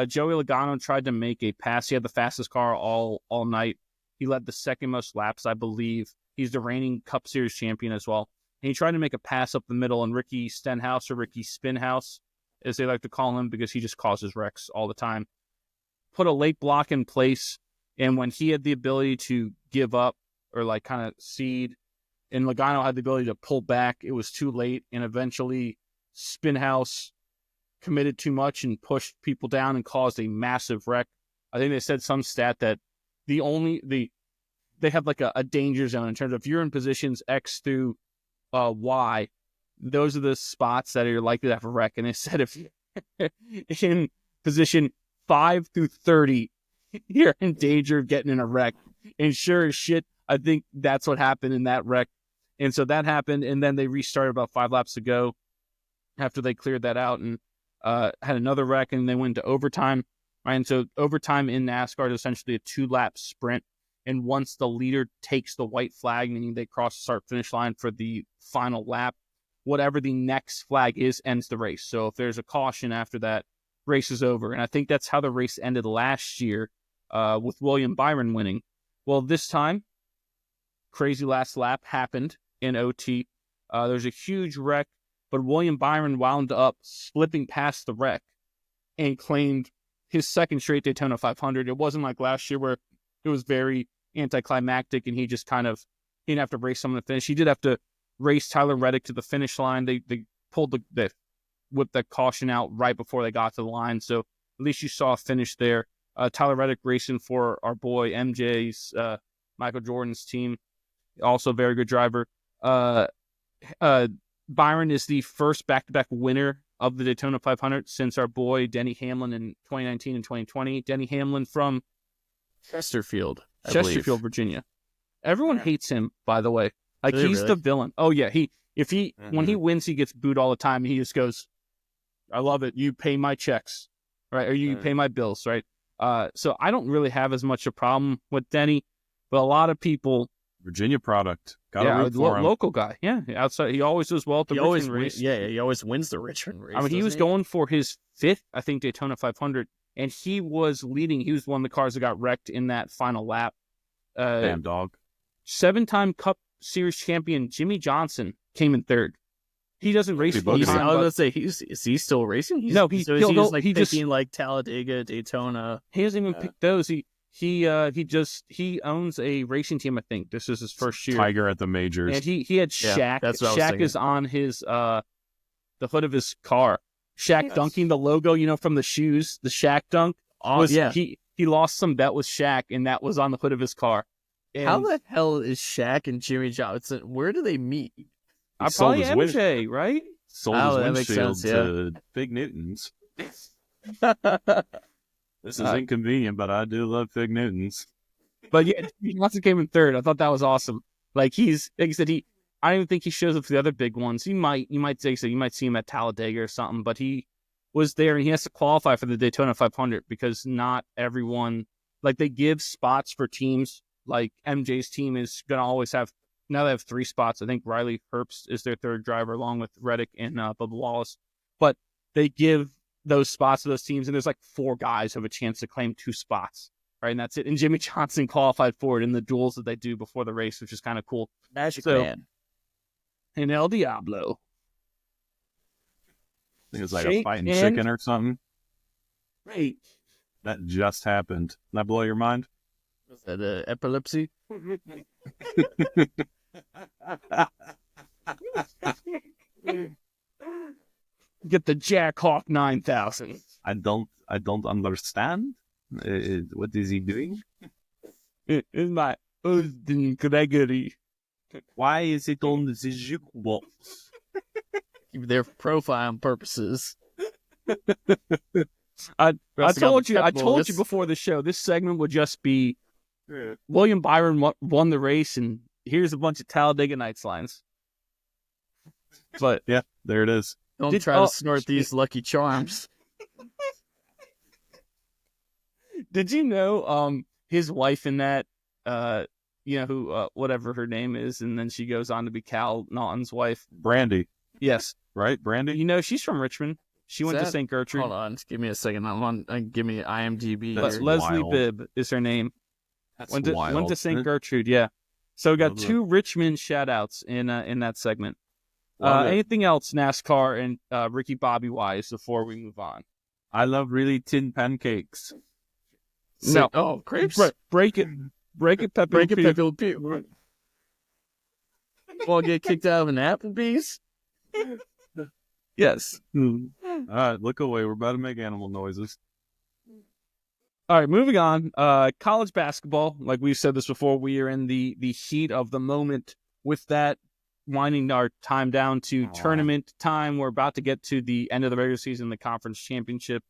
Joey Logano tried to make a pass. He had the fastest car all night. He led the second most laps, I believe. He's the reigning Cup Series champion as well. And he tried to make a pass up the middle, and Ricky Stenhouse, or Ricky Spinhouse, as they like to call him, because he just causes wrecks all the time, put a late block in place. And when he had the ability to give up or like kind of cede, and Logano had the ability to pull back, it was too late. And eventually Spinhouse committed too much and pushed people down and caused a massive wreck. I think they said some stat that they have like a danger zone in terms of if you're in positions X through Y, those are the spots that are likely to have a wreck. And they said if in position 5 through 30, you're in danger of getting in a wreck. And sure as shit, I think that's what happened in that wreck. And so that happened, and then they restarted about 5 laps to go after they cleared that out and had another wreck, and they went to overtime. Right? And so overtime in NASCAR is essentially a 2-lap sprint. And once the leader takes the white flag, meaning they cross the start-finish line for the final lap, whatever the next flag is ends the race. So if there's a caution after that, race is over. And I think that's how the race ended last year with William Byron winning. Well, this time, crazy last lap happened in OT. There's a huge wreck, but William Byron wound up slipping past the wreck and claimed his second straight Daytona 500. It wasn't like last year where it was very anticlimactic and he just he didn't have to race someone to finish. He did have to race Tyler Reddick to the finish line. They pulled they whipped that caution out right before they got to the line. So at least you saw a finish there. Tyler Reddick racing for our boy MJ's, Michael Jordan's team. Also a very good driver. Byron is the first back-to-back winner of the Daytona 500 since our boy Denny Hamlin in 2019 and 2020. Denny Hamlin from Chesterfield, Virginia. Everyone hates him, by the way. Like, he's really? the villain. Oh yeah, when he wins, he gets booed all the time. He just goes, "I love it. You pay my checks, right? Or you pay my bills, right?" So I don't really have as much a problem with Denny, but a lot of people. Virginia product. Root for him. Local guy. Yeah, outside. He always does well at the Richmond race. He always wins the Richmond race. I mean, he was going for his 5th, I think, Daytona 500, and he was leading. He was one of the cars that got wrecked in that final lap. Damn dog. 7-time Cup Series champion Jimmy Johnson came in third. He doesn't race full I was time. gonna say, is he still racing? No, he he'll just like he picking like Talladega, Daytona. He hasn't even picked those. He owns a racing team. I think this is his first year. Tiger at the majors. And he had Yeah, Shaq. that's what I was Shaq thinking. is on his the hood of his car. Shaq dunking the logo, from the shoes, the Shaq dunk. He lost some bet with Shaq, and that was on the hood of his car. And How the hell is Shaq and Jimmy Johnson? Where do they meet? Probably MJ, right? Sold that his makes windshield sense, yeah. to Fig Newtons. This is inconvenient, but I do love Fig Newtons. But yeah, Jimmy Johnson came in third. I thought that was awesome. Like he said, I don't even think he shows up for the other big ones. You might see him at Talladega or something, but he was there, and he has to qualify for the Daytona 500 because not everyone, like they give spots for teams. Like MJ's team is gonna always have. Now they have 3 spots. I think Riley Herbst is their third driver, along with Reddick and Bubba Wallace. But they give those spots to those teams, and there's like 4 guys who have a chance to claim 2 spots, right? And that's it. And Jimmy Johnson qualified for it in the duels that they do before the race, which is kind of cool. Magic Man. And El Diablo. I think it's like Shake a fighting hand. chicken or something. Right. That just happened. Did that blow your mind? Was that epilepsy? Get the Jack Hawk 9000. I don't understand. What is he doing? It's my Austin Gregory. Why is it on the jukebox? Keep their profiling purposes. I Rusting out told the you. I pep told bullets. you before the show. This segment would just be William Byron won the race, and here's a bunch of Talladega Nights lines. But Yeah, there it is. Don't try to snort these Lucky Charms. did you know his wife in that who whatever her name is, and then she goes on to be Cal Naughton's wife? Brandy, Yes, right? Brandy? she's from Richmond. She went to that- St. Gertrude. Hold on, just give me a second. Give me IMDb. But That's here. Leslie wild. Bibb is her name. That's Went to wild. St. Gertrude, yeah. So we got Love it. 2 Richmond shout-outs in that segment. Love it. Anything else NASCAR and Ricky Bobby wise before we move on? I love really tin pancakes. No. Oh, crepes. Break it, Pepe. Break it, Le Pepe Le Pew. Want to get kicked out of an Applebee's? Pew. Yes. All right, look away. We're about to make animal noises. All right, moving on. College basketball, like we've said this before, we are in the heat of the moment with that, winding our time down to tournament time. We're about to get to the end of the regular season, the conference championship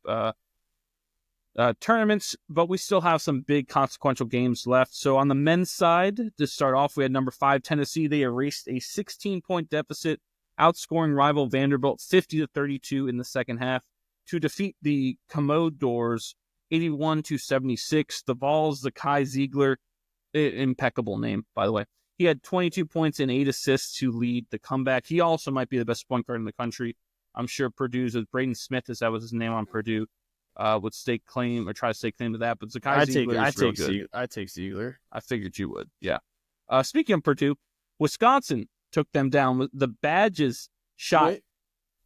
tournaments, but we still have some big consequential games left. So on the men's side, to start off, we had number 5 Tennessee. They erased a 16-point deficit, outscoring rival Vanderbilt 50-32 in the second half to defeat the Commodores 81-76. The Vols, the Kai Ziegler, impeccable name, by the way. He had 22 points and 8 assists to lead the comeback. He also might be the best point guard in the country. I'm sure Purdue's with Braden Smith, as that was his name on Purdue, would stake claim or try to stake claim to that. But Zakai Ziegler is real good. I take Ziegler. I figured you would. Yeah. Speaking of Purdue, Wisconsin took them down with the Badges shot.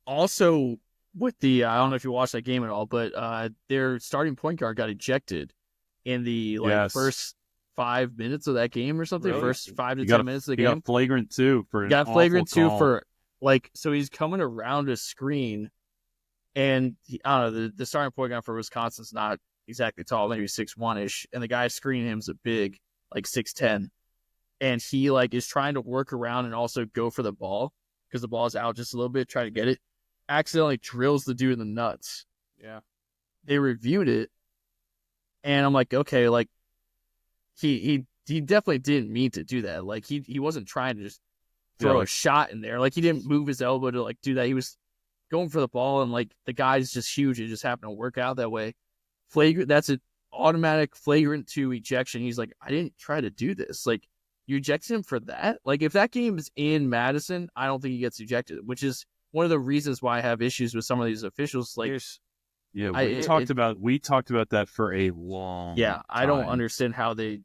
Also, with the I don't know if you watched that game at all, but their starting point guard got ejected in the first 5 minutes of that game or something. Really? First 5 to 10 minutes of the He game. got flagrant 2 for an Got flagrant awful 2 call. for so he's coming around a screen, and I don't know, the starting point guard for Wisconsin's not exactly tall, maybe 6'1" and the guy screening him's a big, like 6'10", and he is trying to work around and also go for the ball because the ball is out just a little bit, try to get it. Accidentally drills the dude in the nuts. Yeah. They reviewed it, and I'm like, okay, he definitely didn't mean to do that. He wasn't trying to just throw a shot in there. He didn't move his elbow to do that. He was going for the ball, and the guy's just huge. It just happened to work out that way. Flagrant. That's an automatic flagrant 2 ejection. He's like, I didn't try to do this. You ejected him for that? If that game is in Madison, I don't think he gets ejected, which is one of the reasons why I have issues with some of these officials. We talked about that for a long I don't time. understand how they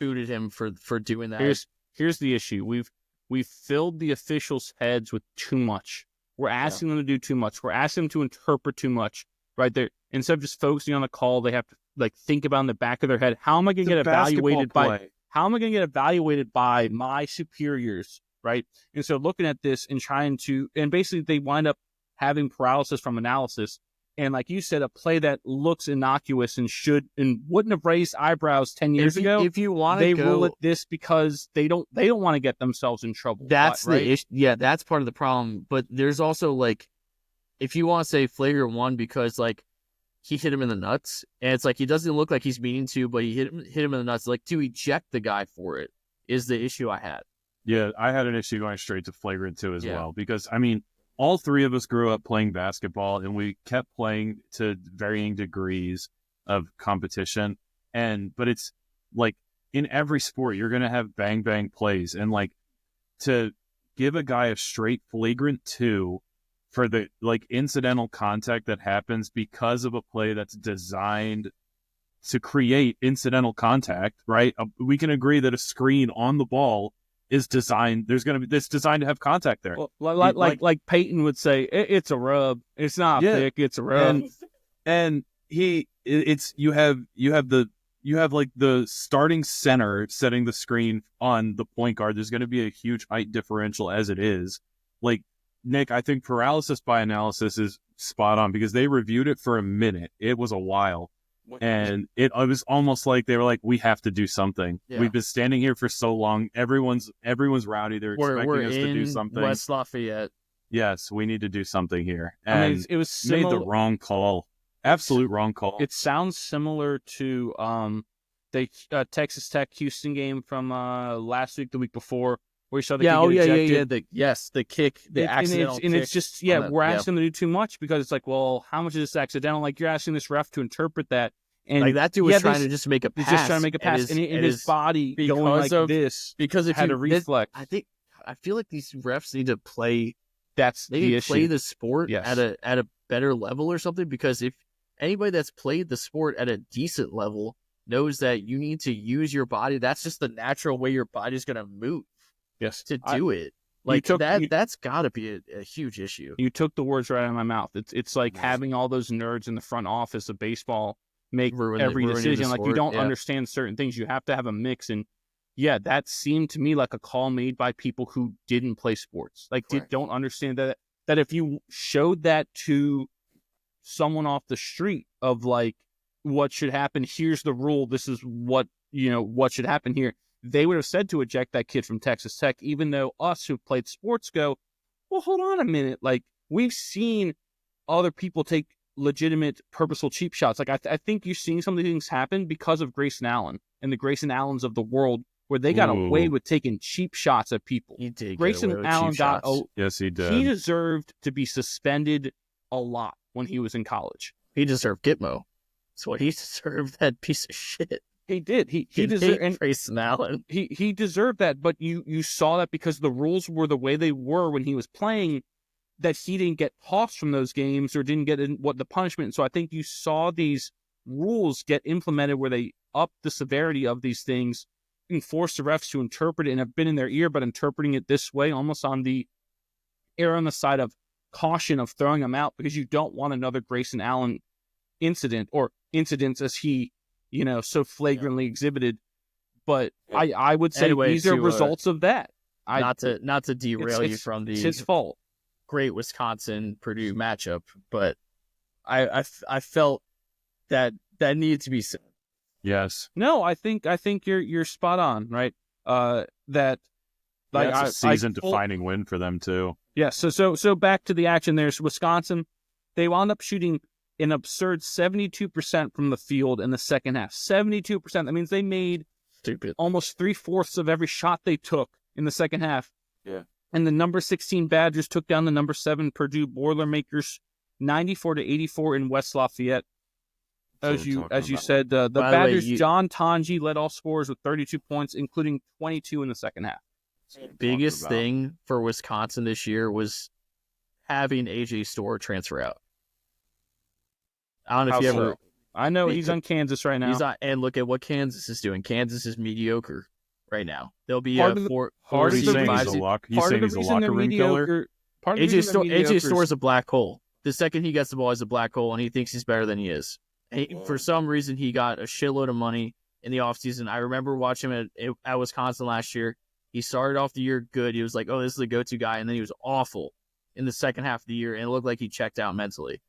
booted him for doing that. Here's the issue. We've filled the officials' heads with too much. We're asking them to do too much. We're asking them to interpret too much. Right there, instead of just focusing on the call, they have to like think about in the back of their head, how am I going to get evaluated by? How am I going to get evaluated by my superiors? Right, and so looking at this and trying to, and basically they wind up having paralysis from analysis. And like you said, a play that looks innocuous and wouldn't have raised eyebrows 10 years ago. If you want to they rule it this because they don't want to get themselves in trouble. That's right? the issue. Yeah, that's part of the problem. But there's also like, if you want to say flagrant one because like he hit him in the nuts, and it's like he doesn't look like he's meaning to, but he hit him in the nuts. Like to eject the guy for it is the issue I had. Yeah, I had an issue going straight to flagrant 2 as well because I mean, all three of us grew up playing basketball, and we kept playing to varying degrees of competition. But it's like in every sport, you're going to have bang bang plays, and like to give a guy a straight flagrant 2 for the like incidental contact that happens because of a play that's designed to create incidental contact, right? We can agree that a screen on the ball is designed. There's going to be this designed to have contact there. Well, like Peyton would say, it's a rub. It's not a pick. It's a rub. And you have like the starting center setting the screen on the point guard. There's going to be a huge height differential as it is. Like Nick, I think paralysis by analysis is spot on because they reviewed it for a minute. It was a while. And it was almost like they were like, we have to do something. Yeah. We've been standing here for so long. Everyone's rowdy. They're expecting us to do something. West Lafayette. Yes, we need to do something here. And I mean, it was made the wrong call. Absolute wrong call. It sounds similar to the Texas Tech Houston game from last week, the week before, where you saw the kid get ejected. The kick, the accidental kick. And it's just, we're asking them to do too much because it's like, well, how much is this accidental? Like, you're asking this ref to interpret that. And like that dude was trying to just make a pass. He's just trying to make a pass. And his body going like this. Because if had a reflex. I feel like these refs need to play. That's the issue. Play the sport at a better level or something. Because if anybody that's played the sport at a decent level knows that you need to use your body, that's just the natural way your body's going to move. Yes, to do it. Like that's got to be a huge issue. You took the words right out of my mouth. It's like having all those nerds in the front office of baseball make every decision. Like you don't understand certain things. You have to have a mix. And that seemed to me like a call made by people who didn't play sports. Like don't understand that if you showed that to someone off the street of like what should happen, here's the rule. This is what should happen here. They would have said to eject that kid from Texas Tech, even though us who played sports go, well, hold on a minute. Like, we've seen other people take legitimate, purposeful cheap shots. Like, I think you're seeing some of these things happen because of Grayson Allen and the Grayson Allens of the world, where they got away with taking cheap shots at people. He did. Grayson Allen got. Yes, he did. He deserved to be suspended a lot when he was in college. He deserved Gitmo. That's what he deserved. That piece of shit. He did. He deserved Grayson Allen. He deserved that, but you saw that because the rules were the way they were when he was playing, that he didn't get tossed from those games or didn't get what the punishment. So I think you saw these rules get implemented where they upped the severity of these things and forced the refs to interpret it and have been in their ear, but interpreting it this way, almost on the side of caution of throwing them out because you don't want another Grayson Allen incident or incidents as he so flagrantly exhibited. But I would say these are results of that. Not to derail you from it's his fault. Great Wisconsin-Purdue matchup, but I felt that needed to be said. Yes. No, I think you're spot on, right? That's a season-defining win for them too. Yeah. So back to the action. There's Wisconsin. They wound up shooting an absurd 72% from the field in the second half. 72%. That means they made almost 3/4 of every shot they took in the second half. Yeah. And the number 16 Badgers took down the number 7 Purdue Boilermakers 94-84 in West Lafayette. As you said, the Badgers, John Tanji led all scorers with 32 points, including 22 in the second half. Biggest thing for Wisconsin this year was having AJ Storr transfer out. I don't know if you ever I know he's on Kansas right now. He's on, and look at what Kansas is doing. Kansas is mediocre right now. They'll be Part a of the- four part of seed, the saying five he's a seed. lock. He's saying he's a locker room killer. AJ Store's a black hole. The second he gets the ball, he's a black hole, and he thinks he's better than he is. For some reason, he got a shitload of money in the offseason. I remember watching him at Wisconsin last year. He started off the year good. He was like, oh, this is the go-to guy, and then he was awful in the second half of the year, and it looked like he checked out mentally.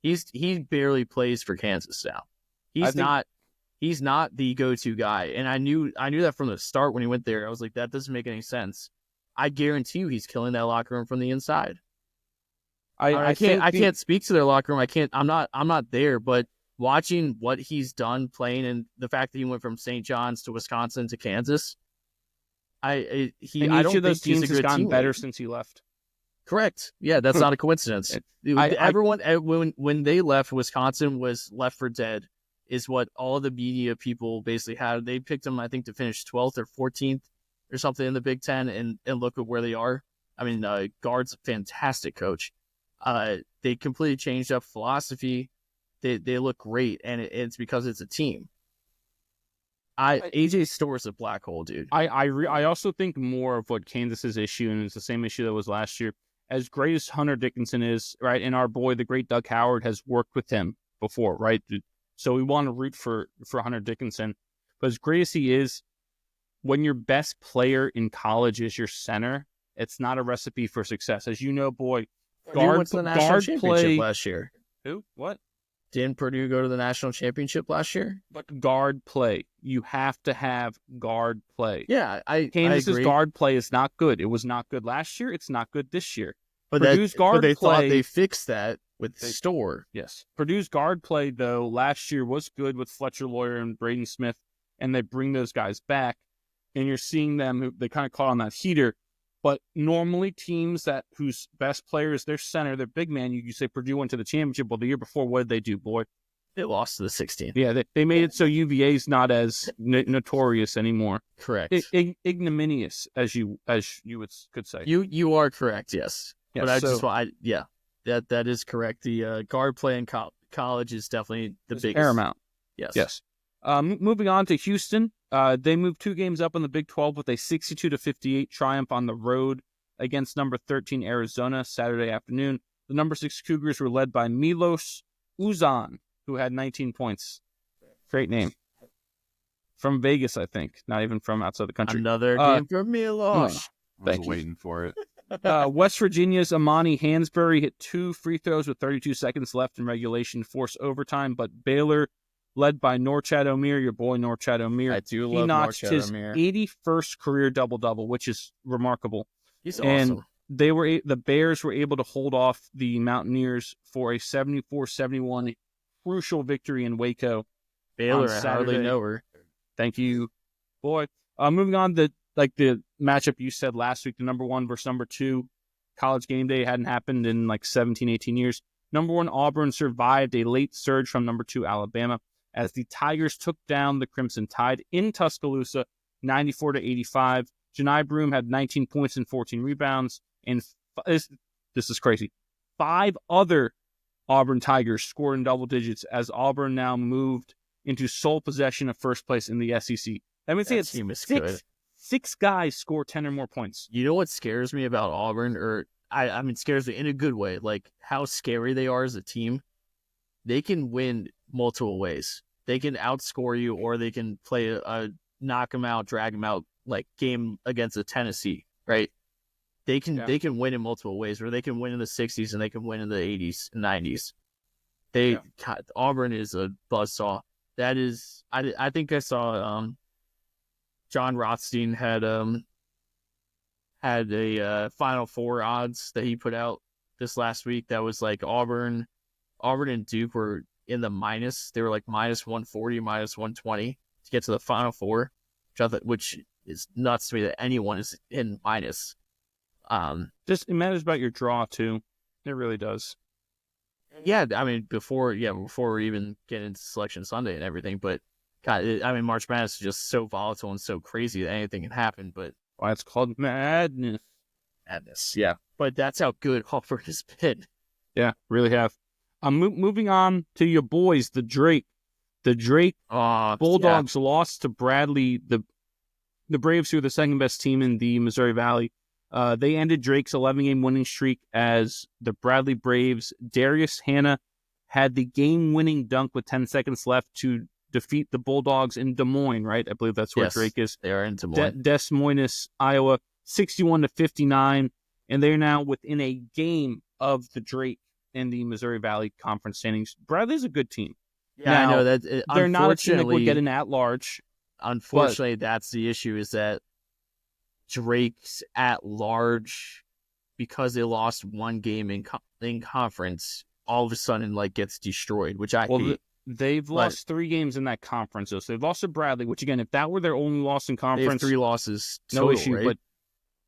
He barely plays for Kansas now. He's not the go-to guy, and I knew that from the start when he went there. I was like, that doesn't make any sense. I guarantee you, he's killing that locker room from the inside. I can't speak to their locker room. I'm not there, but watching what he's done playing and the fact that he went from St. John's to Wisconsin to Kansas, I don't of those think he's teams a has good gotten teammate. better since he left. Correct. Yeah, that's not a coincidence. When they left, Wisconsin was left for dead, is what all the media people basically had. They picked them, I think, to finish 12th or 14th or something in the Big Ten, and look at where they are. I mean, Guard's a fantastic coach. They completely changed up philosophy. They look great, and it's because it's a team. AJ Store's a black hole, dude. I also think more of what Kansas's issue, and it's the same issue that was last year. As great as Hunter Dickinson is, right, and our boy, the great Doug Howard, has worked with him before, right? So we want to root for Hunter Dickinson. But as great as he is, when your best player in college is your center, it's not a recipe for success. As you know, boy, Purdue went to the national championship play last year. Who? What? Didn't Purdue go to the national championship last year? But guard play. You have to have guard play. Yeah, Kansas's I agree. guard play is not good. It was not good last year. It's not good this year. But Purdue's guard they play, thought they fixed that with Store. Yes. Purdue's guard play, though, last year was good with Fletcher Lawyer and Braden Smith, and they bring those guys back, and you're seeing them, they kind of caught on that heater. But normally teams whose best player is their center, their big man, you say Purdue went to the championship. Well, the year before, what did they do, boy? They lost to the 16th. Yeah, they made it so UVA's not as notorious anymore. Correct. Ignominious, as you could say. You are correct, yes. Yes, But that is correct. The guard play in college is definitely the biggest. Paramount. Yes. Moving on to Houston, they moved 2 games up in the Big 12 with a 62-58 triumph on the road against number 13 Arizona Saturday afternoon. The number 6 Cougars were led by Milos Uzan, who had 19 points. Great name. From Vegas, I think. Not even from outside the country. Another game for Milos. I was waiting for it. West Virginia's Amani Hansberry hit 2 free throws with 32 seconds left in regulation, forced overtime, but Baylor, led by Norchad Omier, your boy Norchad Omier, I do he love notched Norchad his Omier. 81st career double-double, which is remarkable. He's And awesome. the Bears were able to hold off the Mountaineers for a 74-71 crucial victory in Waco. Baylor, on I hardly Saturday. know her. Thank you, boy. Moving on, the matchup you said last week, the number 1 versus number 2 college game day hadn't happened in like 17, 18 years. Number 1 Auburn survived a late surge from number 2 Alabama as the Tigers took down the Crimson Tide in Tuscaloosa, 94-85. Janai Broom had 19 points and 14 rebounds, and this is crazy. 5 other Auburn Tigers scored in double digits as Auburn now moved into sole possession of first place in the SEC. That means That team is good. six guys score 10 or more points. You know what scares me about Auburn, or I mean scares me in a good way, like how scary they are as a team. They can win multiple ways. They can outscore you, or they can play a knock them out, drag them out like game against a Tennessee, right? They can win in multiple ways, or they can win in the 60s and they can win in the 80s and 90s. God, Auburn is a buzzsaw. That is, I think I saw John Rothstein had a Final Four odds that he put out this last week. That was like Auburn and Duke were in the minus. They were like minus 140, minus 120 to get to the Final Four, which is nuts to me that anyone is in minus. Just it matters about your draw too. It really does. Yeah, I mean before we even get into Selection Sunday and everything, but God, March Madness is just so volatile and so crazy that anything can happen. But Why it's called madness. Yeah. But that's how good Auburn has been. Yeah, really have. Moving on to your boys, the Drake. The Drake Oh, Bulldogs lost to Bradley, the Braves, who are the second best team in the Missouri Valley. They ended Drake's 11-game winning streak as the Bradley Braves. Darius Hannah had the game-winning dunk with 10 seconds left to defeat the Bulldogs in Des Moines, right? I believe that's where Drake is. They are in Des Moines. Des Moines, Iowa, 61-59, and they're now within a game of the Drake in the Missouri Valley Conference standings. Bradley's a good team. Yeah, Now, I know that. They're not a team that would get an at-large. Unfortunately, that's the issue, is that Drake's at large, because they lost one game in conference, all of a sudden gets destroyed, which I hate. They've lost 3 games in that conference, though. So they've lost to Bradley, which, again, if that were their only loss in conference, they have 3 losses total, no issue. right? But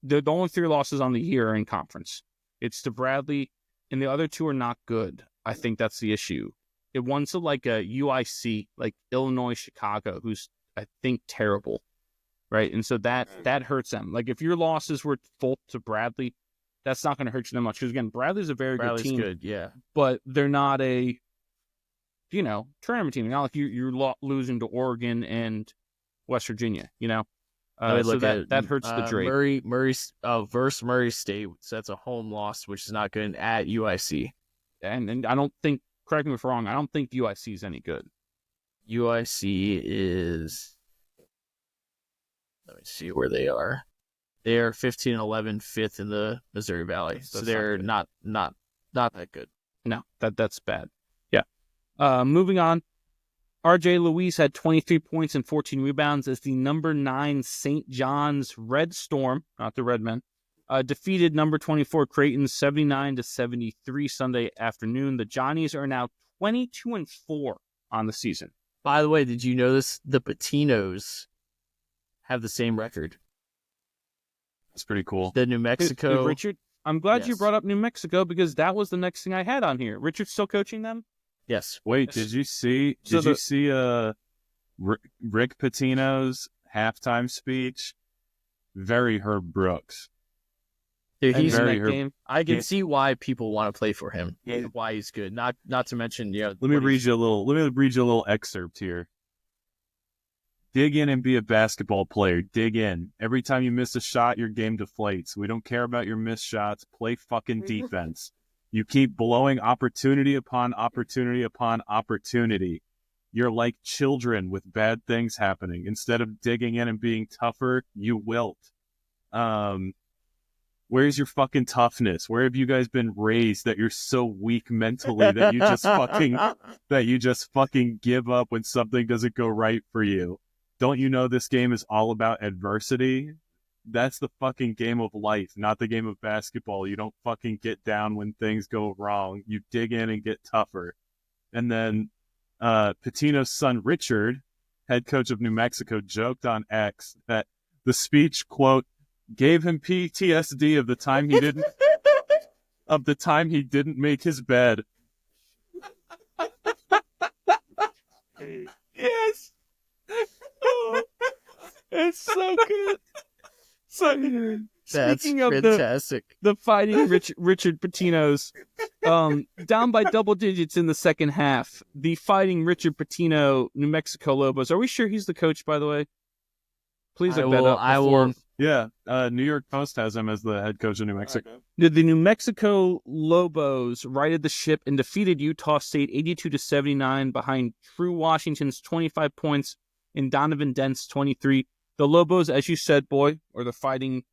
the only 3 losses on the year are in conference. It's to Bradley, and the other 2 are not good. I think that's the issue. One's to a UIC, like Illinois, Chicago, who's, I think, terrible, right? And so that hurts them. If your losses were full to Bradley, that's not going to hurt you that much. Because, again, Bradley's a very good team. Good, yeah. But they're not a, tournament team. Not like you're losing to Oregon and West Virginia, so that hurts the Drake. Versus Murray State, so that's a home loss, which is not good at UIC. And I don't think, correct me if I'm wrong, I don't think UIC is any good. UIC is, let me see where they are. They are 15-11, 5th in the Missouri Valley. So they're not that good. No, that's bad. Yeah. Moving on. RJ Louise had 23 points and 14 rebounds as the number 9 St. John's Red Storm, not the Redmen, defeated number 24 Creighton 79-73 Sunday afternoon. The Johnnies are now 22-4 on the season. By the way, did you notice the Patinos have the same record? That's pretty cool. The New Mexico. Richard, I'm glad you brought up New Mexico, because that was the next thing I had on here. Richard's still coaching them? Yes. Wait, did you see Rick Pitino's halftime speech? Very Herb Brooks. Dude, he's in that game. I can see why people want to play for him. Yeah. Why he's good. Not to mention, Let me read you a little excerpt here. Dig in and be a basketball player. Dig in. Every time you miss a shot, your game deflates. We don't care about your missed shots. Play fucking defense. You keep blowing opportunity upon opportunity upon opportunity. You're like children with bad things happening. Instead of digging in and being tougher, you wilt. Where's your fucking toughness? Where have you guys been raised that you're so weak mentally that you just fucking give up when something doesn't go right for you? Don't you know this game is all about adversity? That's the fucking game of life, not the game of basketball. You don't fucking get down when things go wrong. You dig in and get tougher. And then Pitino's son, Richard, head coach of New Mexico, joked on X that the speech, quote, gave him PTSD of the time he didn't make his bed. Yes. Oh, it's so good. So, That's speaking of fantastic. the fighting Richard Pitino's, down by double digits in the second half, the fighting Richard Pitino New Mexico Lobos. Are we sure he's the coach, by the way? Please look that up. I will. Yeah, New York Post has him as the head coach of New Mexico. The New Mexico Lobos righted the ship and defeated Utah State 82-79 behind True Washington's 25 points and Donovan Dent's 23. The Lobos, as you said, boy, or the fighting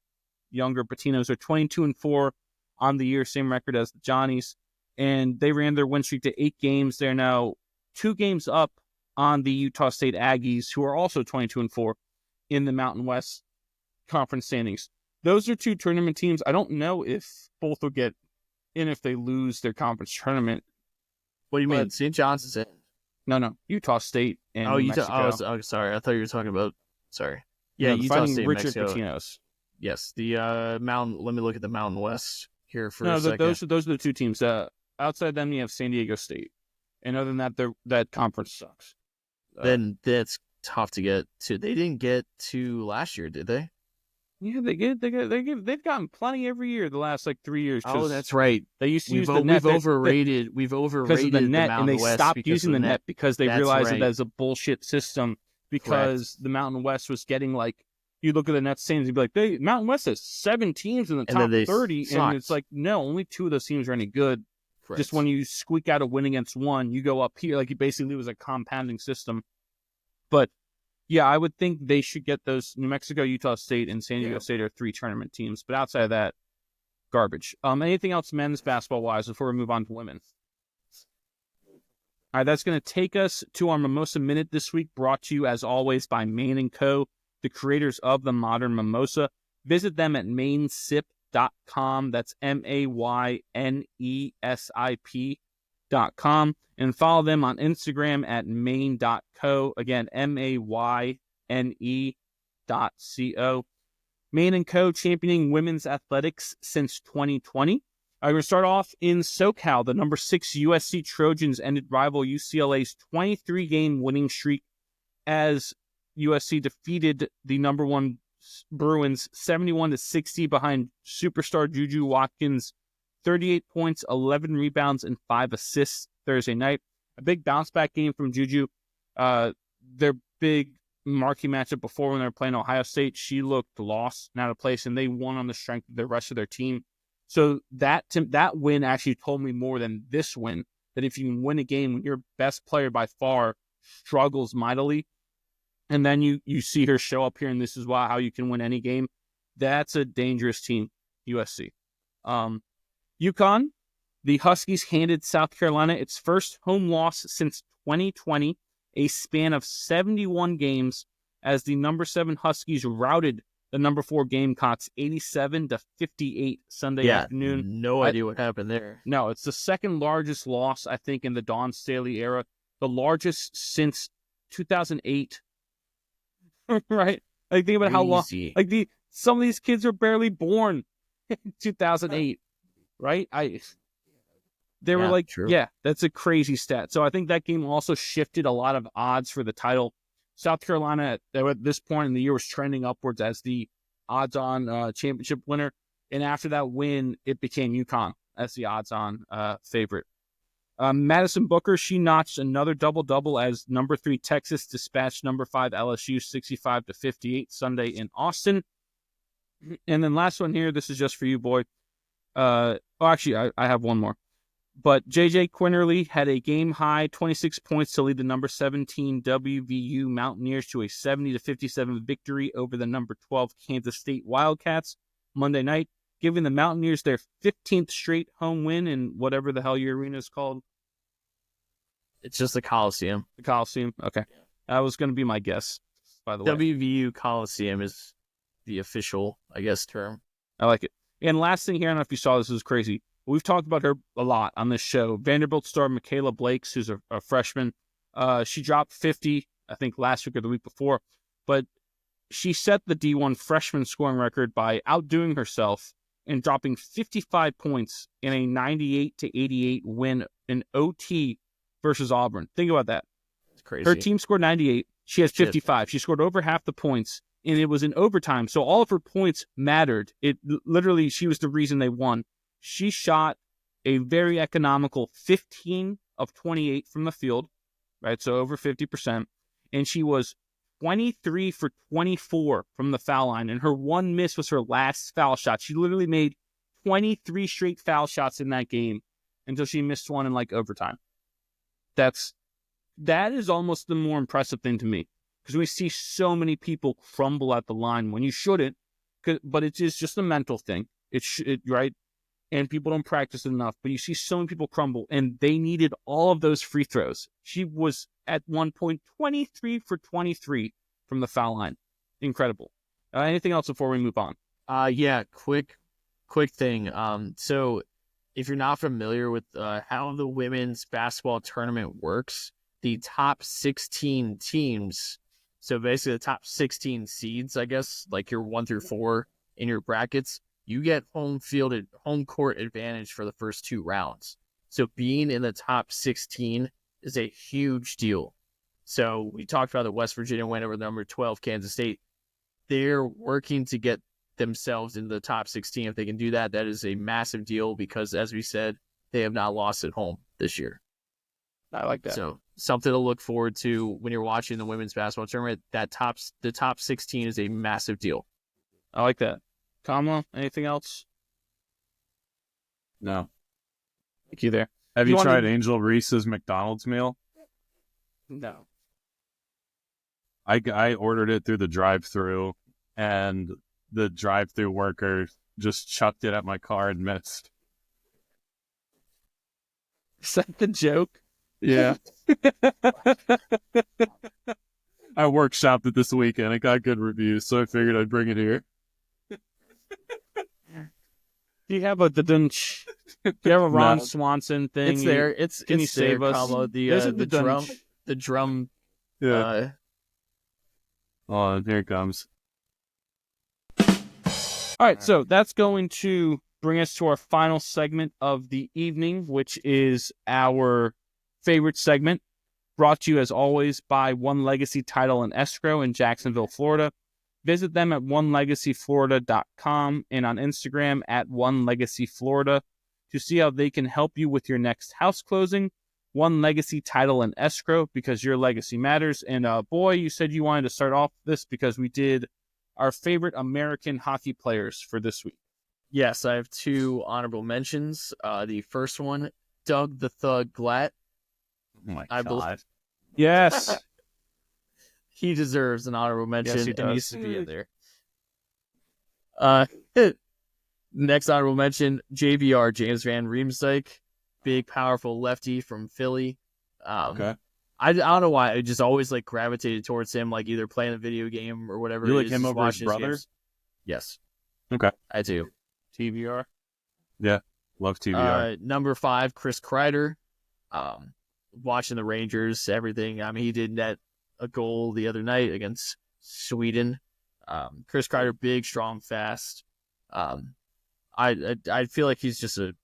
younger Patinos, are 22-4 on the year, same record as the Johnnies, and they ran their win streak to 8 games. They're now 2 games up on the Utah State Aggies, who are also 22-4 in the Mountain West Conference standings. Those are 2 tournament teams. I don't know if both will get in if they lose their conference tournament. What do you mean? St. John's is in? No. Utah State and New Mexico. Oh, sorry. I thought you were talking about. Sorry. Yeah, no, Utah State, Richard Mexico. Patinos. Yes, the Mountain. Let me look at the Mountain West here for a second. Those are the 2 teams. Outside them, you have San Diego State, and other than that, that conference sucks. Then that's tough to get to. They didn't get to last year, did they? Yeah, they've gotten plenty every year the last like 3 years. Oh, that's right. They used to We've use the net. we've overrated Because of the net, and they stopped using the net because they realized it as a bullshit system. Because the Mountain West was getting like, you look at the net standings, you'd be like, Mountain West has 7 teams in the top 30, and it's like, no, only 2 of those teams are any good. Correct. Just when you squeak out a win against one, you go up here. Like, it basically was a compounding system. But yeah, I would think they should get those. New Mexico, Utah State, and San Diego State are 3 tournament teams. But outside of that, garbage. Anything else men's basketball-wise before we move on to women? All right, that's going to take us to our Mimosa Minute this week, brought to you, as always, by Maine & Co., the creators of the modern mimosa. Visit them at mainsip.com. That's MAYNESIP.com. And follow them on Instagram at maine.co. Again, MAYNE.co. Maine & Co. championing women's athletics since 2020. We're going to start off in SoCal. The number 6 USC Trojans ended rival UCLA's 23-game winning streak as USC defeated the number 1 Bruins 71-60 behind superstar Juju Watkins, 38 points, 11 rebounds, and 5 assists Thursday night. A big bounce-back game from Juju. Their big marquee matchup before when they were playing Ohio State, she looked lost and out of place, and they won on the strength of the rest of their team. So that win actually told me more than this win, that if you can win a game when your best player by far struggles mightily, and then you see her show up here and this is how you can win any game, that's a dangerous team, USC. UConn, the Huskies handed South Carolina its first home loss since 2020, a span of 71 games, as the number 7 Huskies routed the number 4 Gamecocks 87-58 Sunday afternoon. No idea what happened there. No, it's the second largest loss, I think, in the Dawn Staley era. The largest since 2008. Right? Like, think about how long. Like, some of these kids are barely born in 2008. Right? They were like, true. Yeah, that's a crazy stat. So I think that game also shifted a lot of odds for the title. South Carolina, at this point in the year, was trending upwards as the odds-on championship winner. And after that win, it became UConn as the odds-on favorite. Madison Booker, she notched another double-double as number 3 Texas dispatched number 5 LSU 65-58 Sunday in Austin. And then last one here, this is just for you, boy. Actually, I have one more. But J.J. Quinterly had a game-high 26 points to lead the number 17 WVU Mountaineers to a 70-57 victory over the number 12 Kansas State Wildcats Monday night, giving the Mountaineers their 15th straight home win in whatever the hell your arena is called. It's just the Coliseum. The Coliseum? Okay. That was going to be my guess, by the way. WVU Coliseum is the official, I guess, term. I like it. And last thing here, I don't know if you saw this, is crazy. We've talked about her a lot on this show. Vanderbilt star Michaela Blakes, who's a freshman. She dropped 50, I think, last week or the week before. But she set the D1 freshman scoring record by outdoing herself and dropping 55 points in a 98-88 win in OT versus Auburn. Think about that. It's crazy. Her team scored 98. She has 55. She scored over half the points, and it was in overtime. So all of her points mattered. It literally, she was the reason they won. She shot a very economical 15 of 28 from the field, right? So over 50%. And she was 23 for 24 from the foul line. And her one miss was her last foul shot. She literally made 23 straight foul shots in that game until she missed one in like overtime. That is almost the more impressive thing to me, because we see so many people crumble at the line when you shouldn't, but it is just a mental thing. Right? And people don't practice it enough, but you see so many people crumble, and they needed all of those free throws. She was at one point 23 for 23 from the foul line. Incredible. Anything else before we move on? Yeah, quick thing. So if you're not familiar with how the women's basketball tournament works, the top 16 teams, so basically the top 16 seeds, I guess, like your 1 through 4 in your brackets, you get home court advantage for the first 2 rounds. So being in the top 16 is a huge deal. So we talked about the West Virginia win over the number 12 Kansas State. They're working to get themselves in the top 16. If they can do that, that is a massive deal because, as we said, they have not lost at home this year. I like that. So something to look forward to when you're watching the women's basketball tournament. The top 16 is a massive deal. I like that. Kamala, anything else? No. Thank you there. Have you wanna- tried Angel Reese's McDonald's meal? No. I ordered it through the drive-thru, and the drive-thru worker just chucked it at my car and missed. Is that the joke? Yeah. I workshopped it this weekend. It got good reviews, so I figured I'd bring it here. Do you have a dunch? Do you have a Ron Swanson thing? It's there. Can you save there, us? Combo, the dunch. drum? The drum. Yeah. Oh, here it comes. All right, so that's going to bring us to our final segment of the evening, which is our favorite segment, brought to you as always by One Legacy Title and Escrow in Jacksonville, Florida. Visit them at onelegacyflorida.com and on Instagram at onelegacyflorida to see how they can help you with your next house closing. One Legacy Title and Escrow, because your legacy matters. And boy, you said you wanted to start off this because we did our favorite American hockey players for this week. Yes, I have two honorable mentions. The first one, Doug the Thug Glatt. Oh my I God. Yes. He deserves an honorable mention. Yes, he It does. needs to be in there. Next honorable mention, JVR, James Van Riemsdyk. Big, powerful lefty from Philly. Okay. I don't know why. I just always like gravitated towards him, like either playing a video game or whatever. You it like is, him just over his watching brother? games. Yes. Okay. I do. TVR. Yeah. Love TVR. Number 5, Chris Kreider. Watching the Rangers, everything. I mean, he did net a goal the other night against Sweden. Chris Kreider, big, strong, fast. I feel like he's just a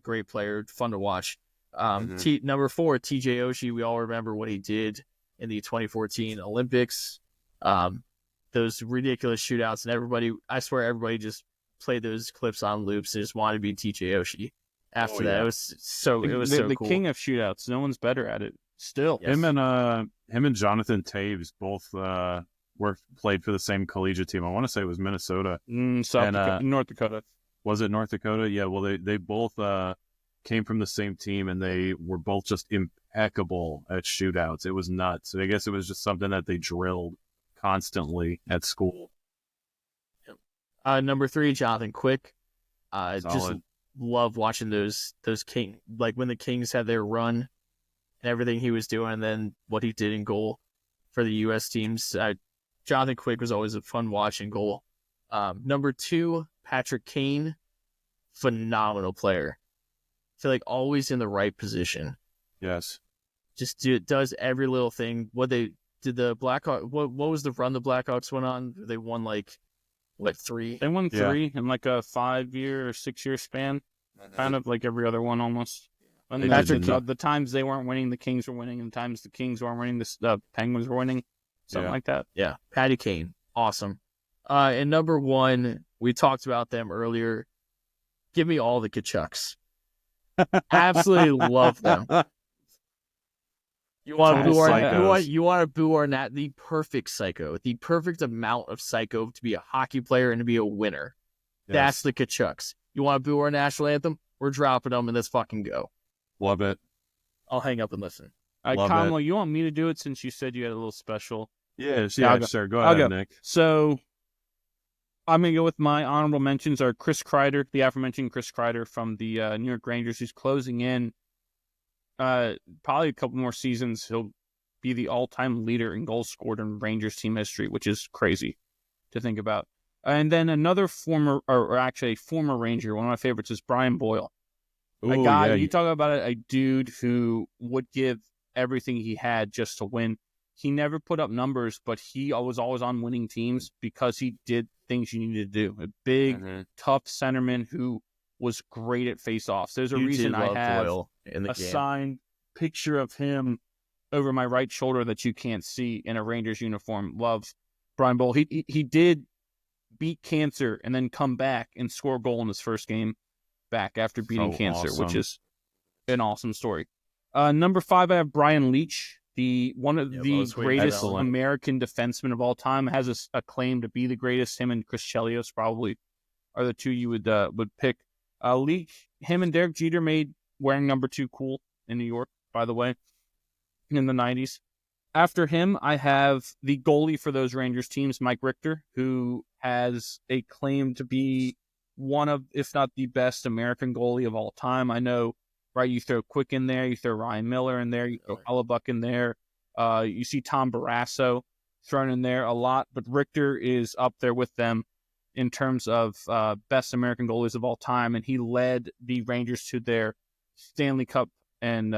great player, fun to watch. Number 4, TJ Oshie. We all remember what he did in the 2014 Olympics. Those ridiculous shootouts, and I swear everybody just played those clips on loops and just wanted to be TJ Oshie. After that, it was so the cool. king of shootouts. No one's better at it. Still, Yes. Him and Jonathan Taves both played for the same collegiate team. I want to say it was Minnesota. North Dakota. Was it North Dakota? Yeah. Well, they both came from the same team, and they were both just impeccable at shootouts. It was nuts. So I guess it was just something that they drilled constantly at school. Number 3, Jonathan Quick. Just Solid. love watching those King, like when the Kings had their run and everything he was doing, and then what he did in goal for the U.S. teams. Jonathan Quick was always a fun watch in goal. Number 2, Patrick Kane, phenomenal player. I feel like always in the right position. Yes. Just does every little thing. What they did, the Blackhawks. What was the run the Blackhawks went on? They won like 3. They won 3 in like a 5-year or 6-year span, kind of like every other one almost. And They Patrick, did. the times they weren't winning, the Kings were winning, and the times the Kings weren't winning, the Penguins were winning, something like that. Yeah, Patty Kane, awesome. And number 1, we talked about them earlier. Give me all the Kachucks. Absolutely love them. You want to boo Arnett, the perfect psycho, the perfect amount of psycho to be a hockey player and to be a winner. Yes. That's the Kachucks. You want to boo our national anthem? We're dropping them, and let's fucking go. Love it. I'll hang up and listen. All right, Love Kamala, you want me to do it since you said you had a little special? Yeah, I'll go. sure. Go I'll ahead, go. Nick. So I'm going to go with my honorable mentions are Chris Kreider, the aforementioned Chris Kreider from the New York Rangers, who's closing in probably a couple more seasons. He'll be the all-time leader in goals scored in Rangers team history, which is crazy to think about. And then another former Ranger, one of my favorites, is Brian Boyle. A guy, you talk about a dude who would give everything he had just to win. He never put up numbers, but he was always on winning teams because he did things you needed to do. A big, tough centerman who was great at face-offs. There's a reason I have a signed picture of him over my right shoulder that you can't see in a Rangers uniform. Love Brian Boyle. He did beat cancer and then come back and score a goal in his first game back after beating cancer, awesome. which is an awesome story. Number 5, I have Brian Leach, one of the greatest American defensemen of all time. Has a claim to be the greatest. Him and Chris Chelios probably are the two you would pick. Leach, him and Derek Jeter made wearing number 2 cool in New York, by the way, in the 90s. After him, I have the goalie for those Rangers teams, Mike Richter, who has a claim to be one of, if not the best American goalie of all time. I know, right, you throw Quick in there, you throw Ryan Miller in there, you throw Hellebuck in there. You see Tom Barrasso thrown in there a lot, but Richter is up there with them in terms of best American goalies of all time, and he led the Rangers to their Stanley Cup and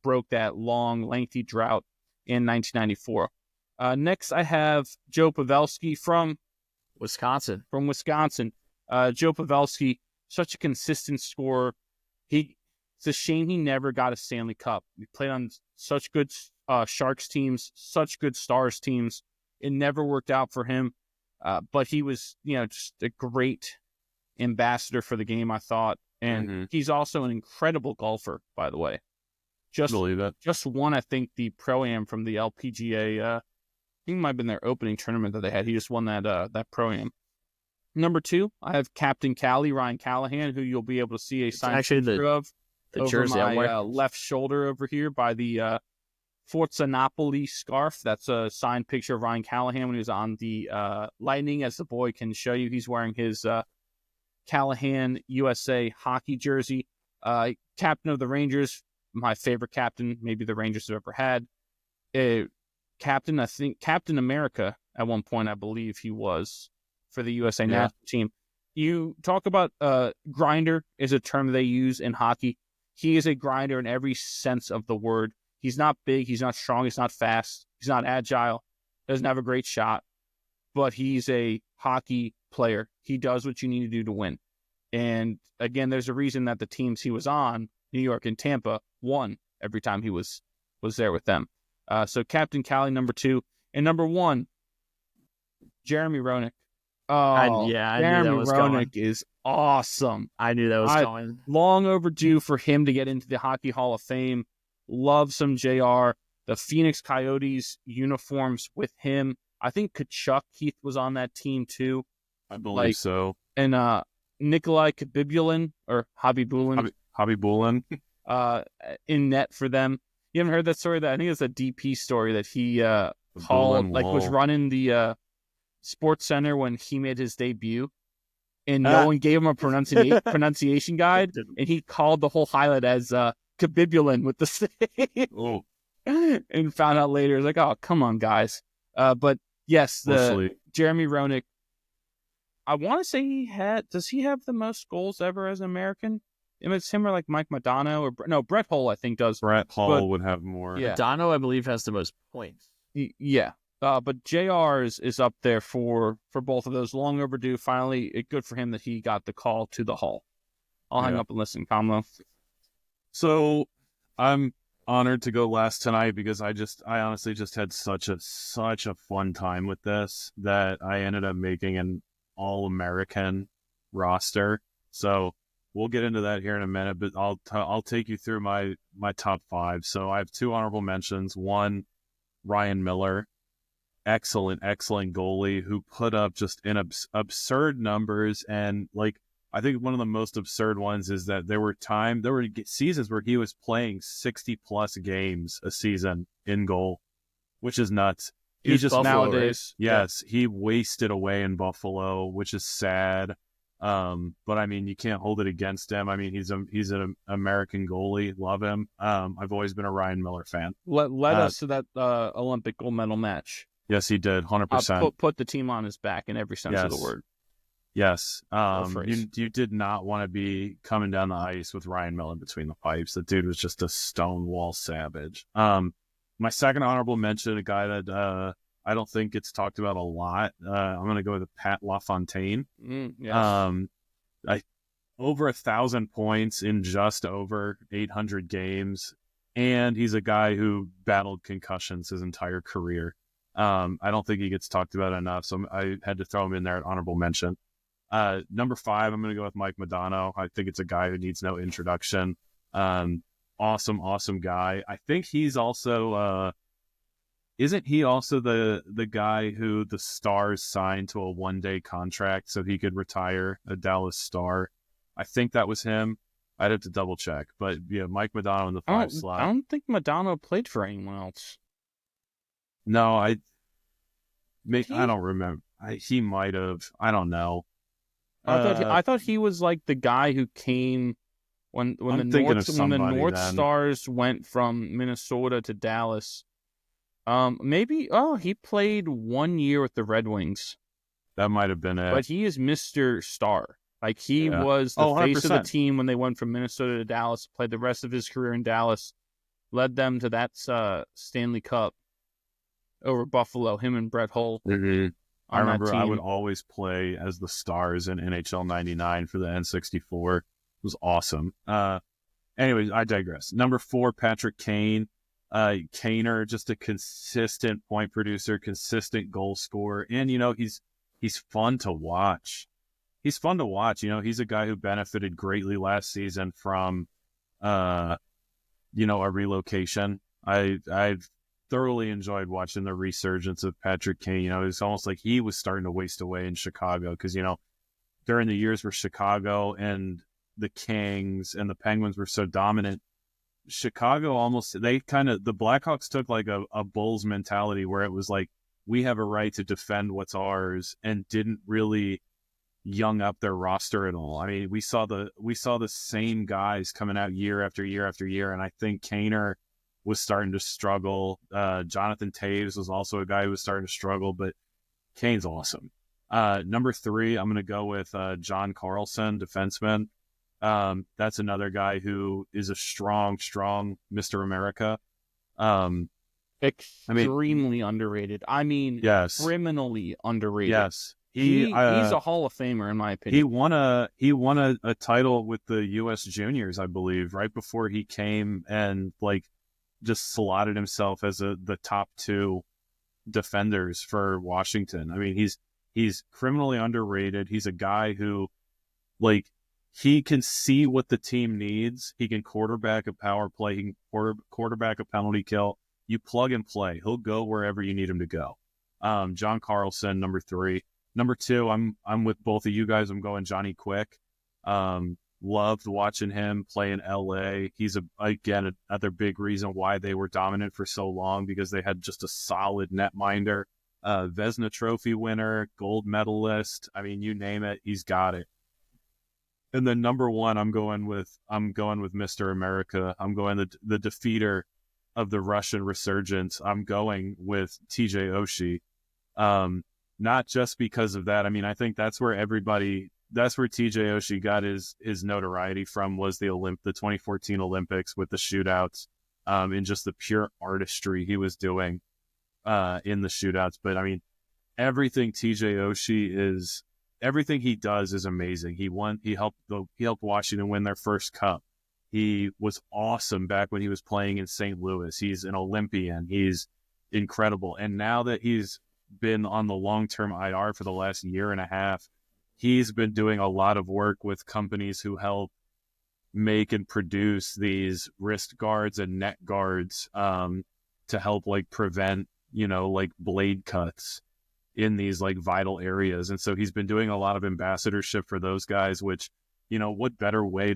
broke that long, lengthy drought in 1994. Next, I have Joe Pavelski from Wisconsin. Joe Pavelski, such a consistent scorer. It's a shame he never got a Stanley Cup. He played on such good Sharks teams, such good Stars teams. It never worked out for him. But he was, just a great ambassador for the game, I thought. And he's also an incredible golfer, by the way. Just won, I think, the Pro-Am from the LPGA. I think it might have been their opening tournament that they had. He just won that Pro-Am. Number 2, I have Captain Cali, Ryan Callahan, who you'll be able to see a signed picture of over jersey my left shoulder over here by the Forza Napoli scarf. That's a signed picture of Ryan Callahan when he was on the Lightning, as the boy can show you. He's wearing his Callahan USA hockey jersey. Captain of the Rangers, my favorite captain maybe the Rangers have ever had. Captain America at one point, I believe he was, for the USA national team. You talk about grinder is a term they use in hockey. He is a grinder in every sense of the word. He's not big, he's not strong, he's not fast, he's not agile, doesn't have a great shot, but he's a hockey player. He does what you need to do to win. And again, there's a reason that the teams he was on, New York and Tampa, won every time he was there with them. So Captain Cali, number 2. And number 1, Jeremy Roenick. I knew that was Roenick going. is awesome. I knew that was going. Long overdue for him to get into the Hockey Hall of Fame. Love some JR. The Phoenix Coyotes uniforms with him. I think Kachuk Keith was on that team too. I believe so. And Nikolai Khabibulin or Habibulin. Habibulin. In net for them. You haven't heard that story? I think it's a DP story that he called, was running the Sports Center when he made his debut, and no one gave him a pronunciation guide, and he called the whole highlight as Khabibulin with the C. Oh. And found out later, like, oh, come on, guys. But yes, Jeremy Roenick, I want to say does he have the most goals ever as an American? If it's him or like Mike Modano Brett Hull, I think does. Brett Hull would have more. Yeah. Modano, I believe, has the most points. Yeah. But JR is up there for both of those. Long overdue. Finally, good for him that he got the call to the Hall. I'll hang up and listen, Kamlo. So I'm honored to go last tonight because I honestly just had such a fun time with this that I ended up making an All-American roster. So we'll get into that here in a minute, but I'll take you through my top 5. So I have 2 honorable mentions. 1, Ryan Miller. Excellent goalie who put up just absurd numbers. And I think one of the most absurd ones is that there were seasons where he was playing 60 plus games a season in goal, which is nuts. He just Buffalo, nowadays. right? Yes, he wasted away in Buffalo, which is sad. But I mean, you can't hold it against him. I mean, he's an American goalie. Love him. I've always been a Ryan Miller fan. Led us to that Olympic gold medal match. Yes, he did. 100%. Put the team on his back in every sense of the word. Yes. You did not want to be coming down the ice with Ryan Miller between the pipes. The dude was just a stonewall savage. My second honorable mention, a guy that I don't think gets talked about a lot. I'm going to go with Pat LaFontaine. Yes. Over 1,000 points in just over 800 games. And he's a guy who battled concussions his entire career. I don't think he gets talked about enough, so I had to throw him in there at honorable mention. Number 5, I'm going to go with Mike Modano. I think it's a guy who needs no introduction. Awesome guy. I think he's also isn't he also the guy who the Stars signed to a one-day contract so he could retire, a Dallas Star? I think that was him. I'd have to double check, but yeah, Mike Modano in the 5 slot. I don't think Modano played for anyone else. No, I don't remember. He might have. I don't know. I thought he was like the guy who came when the North Stars went from Minnesota to Dallas. He played 1 year with the Red Wings. That might have been it. But he is Mr. Star. Like, he was the face of the team when they went from Minnesota to Dallas, played the rest of his career in Dallas, led them to that Stanley Cup over Buffalo, him and Brett Hull. Mm-hmm. I remember I would always play as the Stars in NHL 99 for the N64. It was awesome. Anyways, I digress. Number 4, Patrick Kane. Kaner, just a consistent point producer, consistent goal scorer. And, he's fun to watch. He's fun to watch. He's a guy who benefited greatly last season from, a relocation. I've thoroughly enjoyed watching the resurgence of Patrick Kane. It's almost like he was starting to waste away in Chicago because, during the years where Chicago and the Kings and the Penguins were so dominant, Chicago the Blackhawks took like a Bulls mentality where it was like, we have a right to defend what's ours, and didn't really young up their roster at all. I mean, we saw the same guys coming out year after year after year, and I think Kaner was starting to struggle. Jonathan Taves was also a guy who was starting to struggle, but Kane's awesome. Number 3, I'm going to go with John Carlson, defenseman. That's another guy who is a strong Mr. America. Extremely underrated. I mean, yes. Criminally underrated. Yes. He's a Hall of Famer in my opinion. He won a title with the U.S. Juniors, I believe, right before he came and just slotted himself as the top 2 defenders for Washington. I mean, he's criminally underrated. He's a guy who, he can see what the team needs. He can quarterback a power play. He can quarterback a penalty kill. You plug and play. He'll go wherever you need him to go. John Carlson, number 3. Number 2, I'm with both of you guys. I'm going Johnny Quick. Loved watching him play in LA. He's again another big reason why they were dominant for so long, because they had just a solid netminder, Vezina Trophy winner, gold medalist. I mean, you name it, he's got it. And then number 1, I'm going with Mr. America. I'm going the defeater of the Russian resurgence. I'm going with TJ Oshie. Not just because of that. I mean, I think that's where TJ Oshie got his notoriety from, was the 2014 Olympics with the shootouts, and just the pure artistry he was doing in the shootouts. But I mean, everything TJ Oshie everything he does is amazing. He helped Washington win their first cup. He was awesome back when he was playing in St. Louis. He's an Olympian. He's incredible. And now that he's been on the long-term IR for the last year and a half, he's been doing a lot of work with companies who help make and produce these wrist guards and neck guards to help prevent, blade cuts in these vital areas. And so he's been doing a lot of ambassadorship for those guys, which, what better way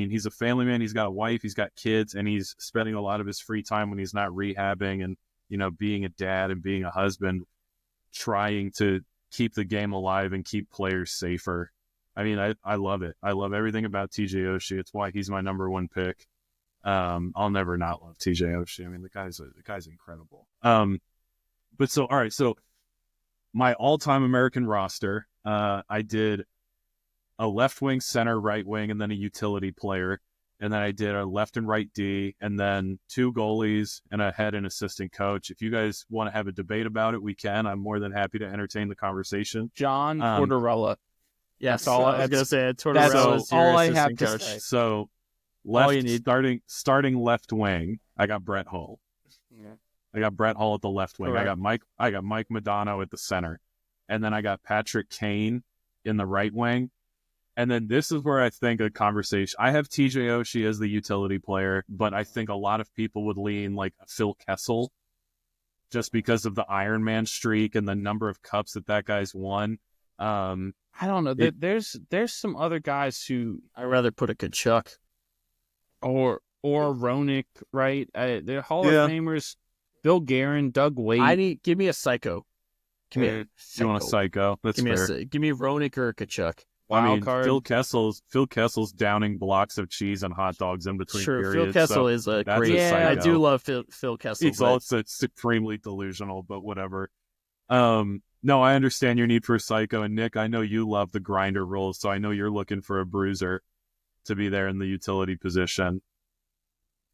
he's a family man, he's got a wife, he's got kids, and he's spending a lot of his free time when he's not rehabbing and, being a dad and being a husband, trying to keep the game alive and keep players safer. I mean, I love it. I love everything about TJ Oshie. It's why he's my number 1 pick. I'll never not love TJ Oshie. I mean, the guy's incredible. But so, all right. So my all-time American roster, I did a left wing, center, right wing, and then a utility player. And then I did a left and right D, and then 2 goalies and a head and assistant coach. If you guys want to have a debate about it, we can. I'm more than happy to entertain the conversation. John Tortorella. Yes, all I was going to say. That's all I have to say. So starting left wing, I got Brett Hull. Yeah. I got Brett Hull at the left wing. Correct. I got Mike Modano at the center. And then I got Patrick Kane in the right wing. And then this is where I think a conversation. I have TJ Oshie as the utility player, but I think a lot of people would lean like Phil Kessel just because of the Iron Man streak and the number of cups that guy's won. I don't know. There's some other guys who I'd rather put a Kachuk. or Ronick, right? They're Hall of Famers. Bill Guerin, Doug Wade. Give me a psycho. Give me a You want a psycho? That's fair. Give me Ronick or a Kachuk. Wild card. Phil Kessel's downing blocks of cheese and hot dogs in between Sure, periods. Phil Kessel is a that's great. a psycho. I do love Phil Kessel. He's also supremely delusional, but whatever. No, I understand your need for a psycho, and Nick, I know you love the grinder role, so I know you're looking for a bruiser to be there in the utility position.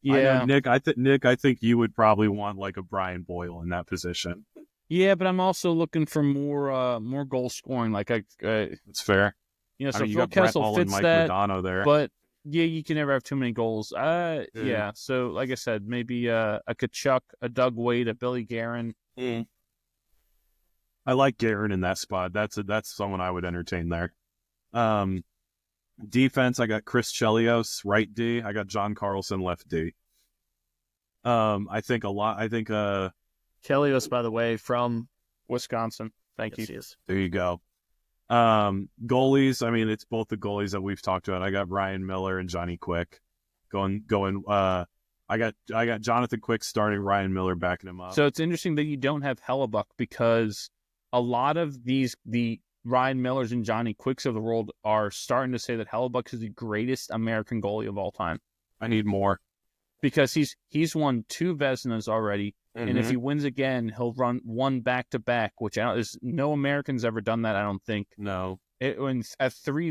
Yeah, Nick, I think you would probably want like a Brian Boyle in that position. yeah, but I'm also looking for more goal scoring. Like That's fair. so I mean, you Phil got Brett Kessel Hull fits and Mike that. Modano there. But yeah, you can never have too many goals. Yeah. So like I said, maybe a Kachuk, a Doug Wade, a Billy Guerin. I like Guerin in that spot. That's someone I would entertain there. Defense, I got Chris Chelios, right D. I got John Carlson, left D. I think Chelios, by the way, from Wisconsin. Thank you. Yes. there you go. Goalies, I mean, it's both the goalies that we've talked about. I got Ryan Miller and Johnny Quick going. I got Jonathan Quick starting, Ryan Miller backing him up. So it's interesting that you don't have Hellebuck because a lot of the Ryan Millers and Johnny Quicks of the world are starting to say that Hellebuck is the greatest American goalie of all time. I need more. Because he's won 2 Vezinas already, and if he wins again, he'll run 1 back-to-back, which there's no Americans ever done that, I don't think. No. At 3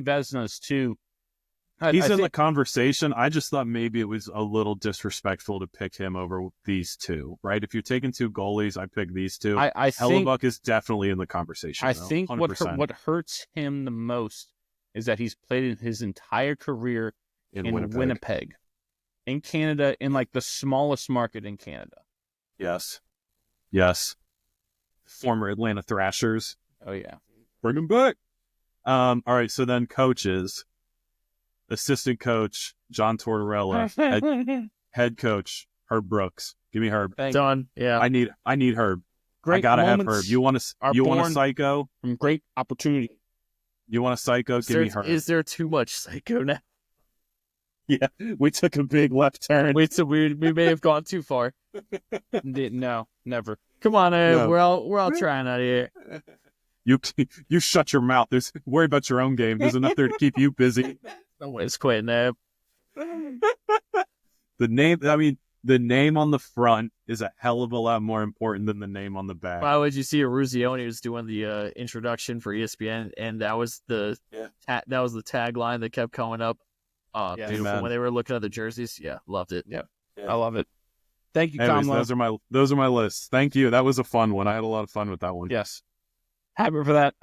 Vezinas, too. He's in the conversation. I just thought maybe it was a little disrespectful to pick him over these 2, right? If you're taking 2 goalies, I pick these 2. I think Hellebuck is definitely in the conversation. I though, think 100%. what hurts him the most is that he's played his entire career in Winnipeg. In Canada, in like the smallest market in Canada. Yes. Former Atlanta Thrashers. Oh, yeah. Bring him back. All right, so then coaches. Assistant coach, John Tortorella. Head coach, Herb Brooks. Give me Herb. Done. Yeah. I need Herb. Great I gotta have moments Herb. You want a psycho? From great opportunity. You want a psycho? Give me Herb. Is there too much psycho now? Yeah, we took a big left turn. Wait, so we may have gone too far. No, never. Come on, No. we're all trying out here. You shut your mouth. Worry about your own game. There's enough there to keep you busy. Nobody's quitting there. The name on the front is a hell of a lot more important than the name on the back. Why would you see Ruzioni was doing the introduction for ESPN, and that was the tagline that kept coming up. Beautiful. When they were looking at the jerseys, loved it. Yeah. I love it. Thank you, Anyways, Kamla. those are my lists. Thank you. That was a fun one. I had a lot of fun with that one. Yes. Happy for that.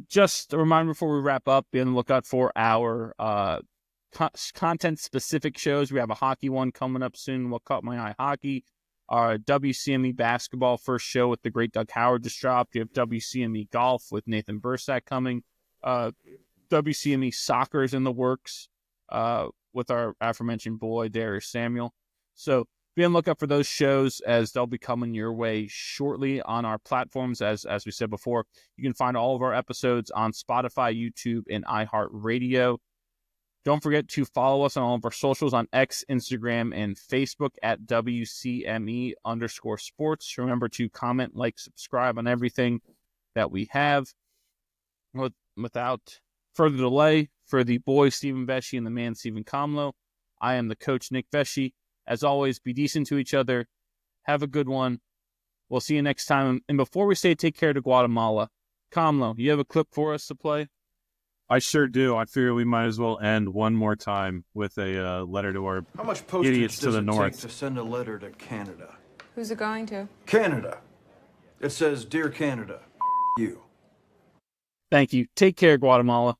Just a reminder before we wrap up, be on the lookout for our content-specific shows. We have a hockey one coming up soon. What Caught My Eye Hockey. Our WCME basketball first show with the great Doug Howard just dropped. You have WCME golf with Nathan Bursack coming. WCME soccer is in the works with our aforementioned boy, Darius Samuel. So be on the lookout for those shows as they'll be coming your way shortly on our platforms. As we said before, you can find all of our episodes on Spotify, YouTube, and iHeartRadio. Don't forget to follow us on all of our socials on X, Instagram, and Facebook at WCME_sports. Remember to comment, like, subscribe on everything that we have. Without further delay, for the boy Stephen Vesci and the man Stephen Comlo, I am the coach Nick Vesci. As always, be decent to each other. Have a good one. We'll see you next time. And before we say take care to Guatemala, Comlo, you have a clip for us to play? I sure do. I figure we might as well end one more time with a letter to our How much postage idiots does to the it north. take to send a letter to Canada? Who's it going to? Canada. It says, Dear Canada, you. Thank you. Take care, Guatemala.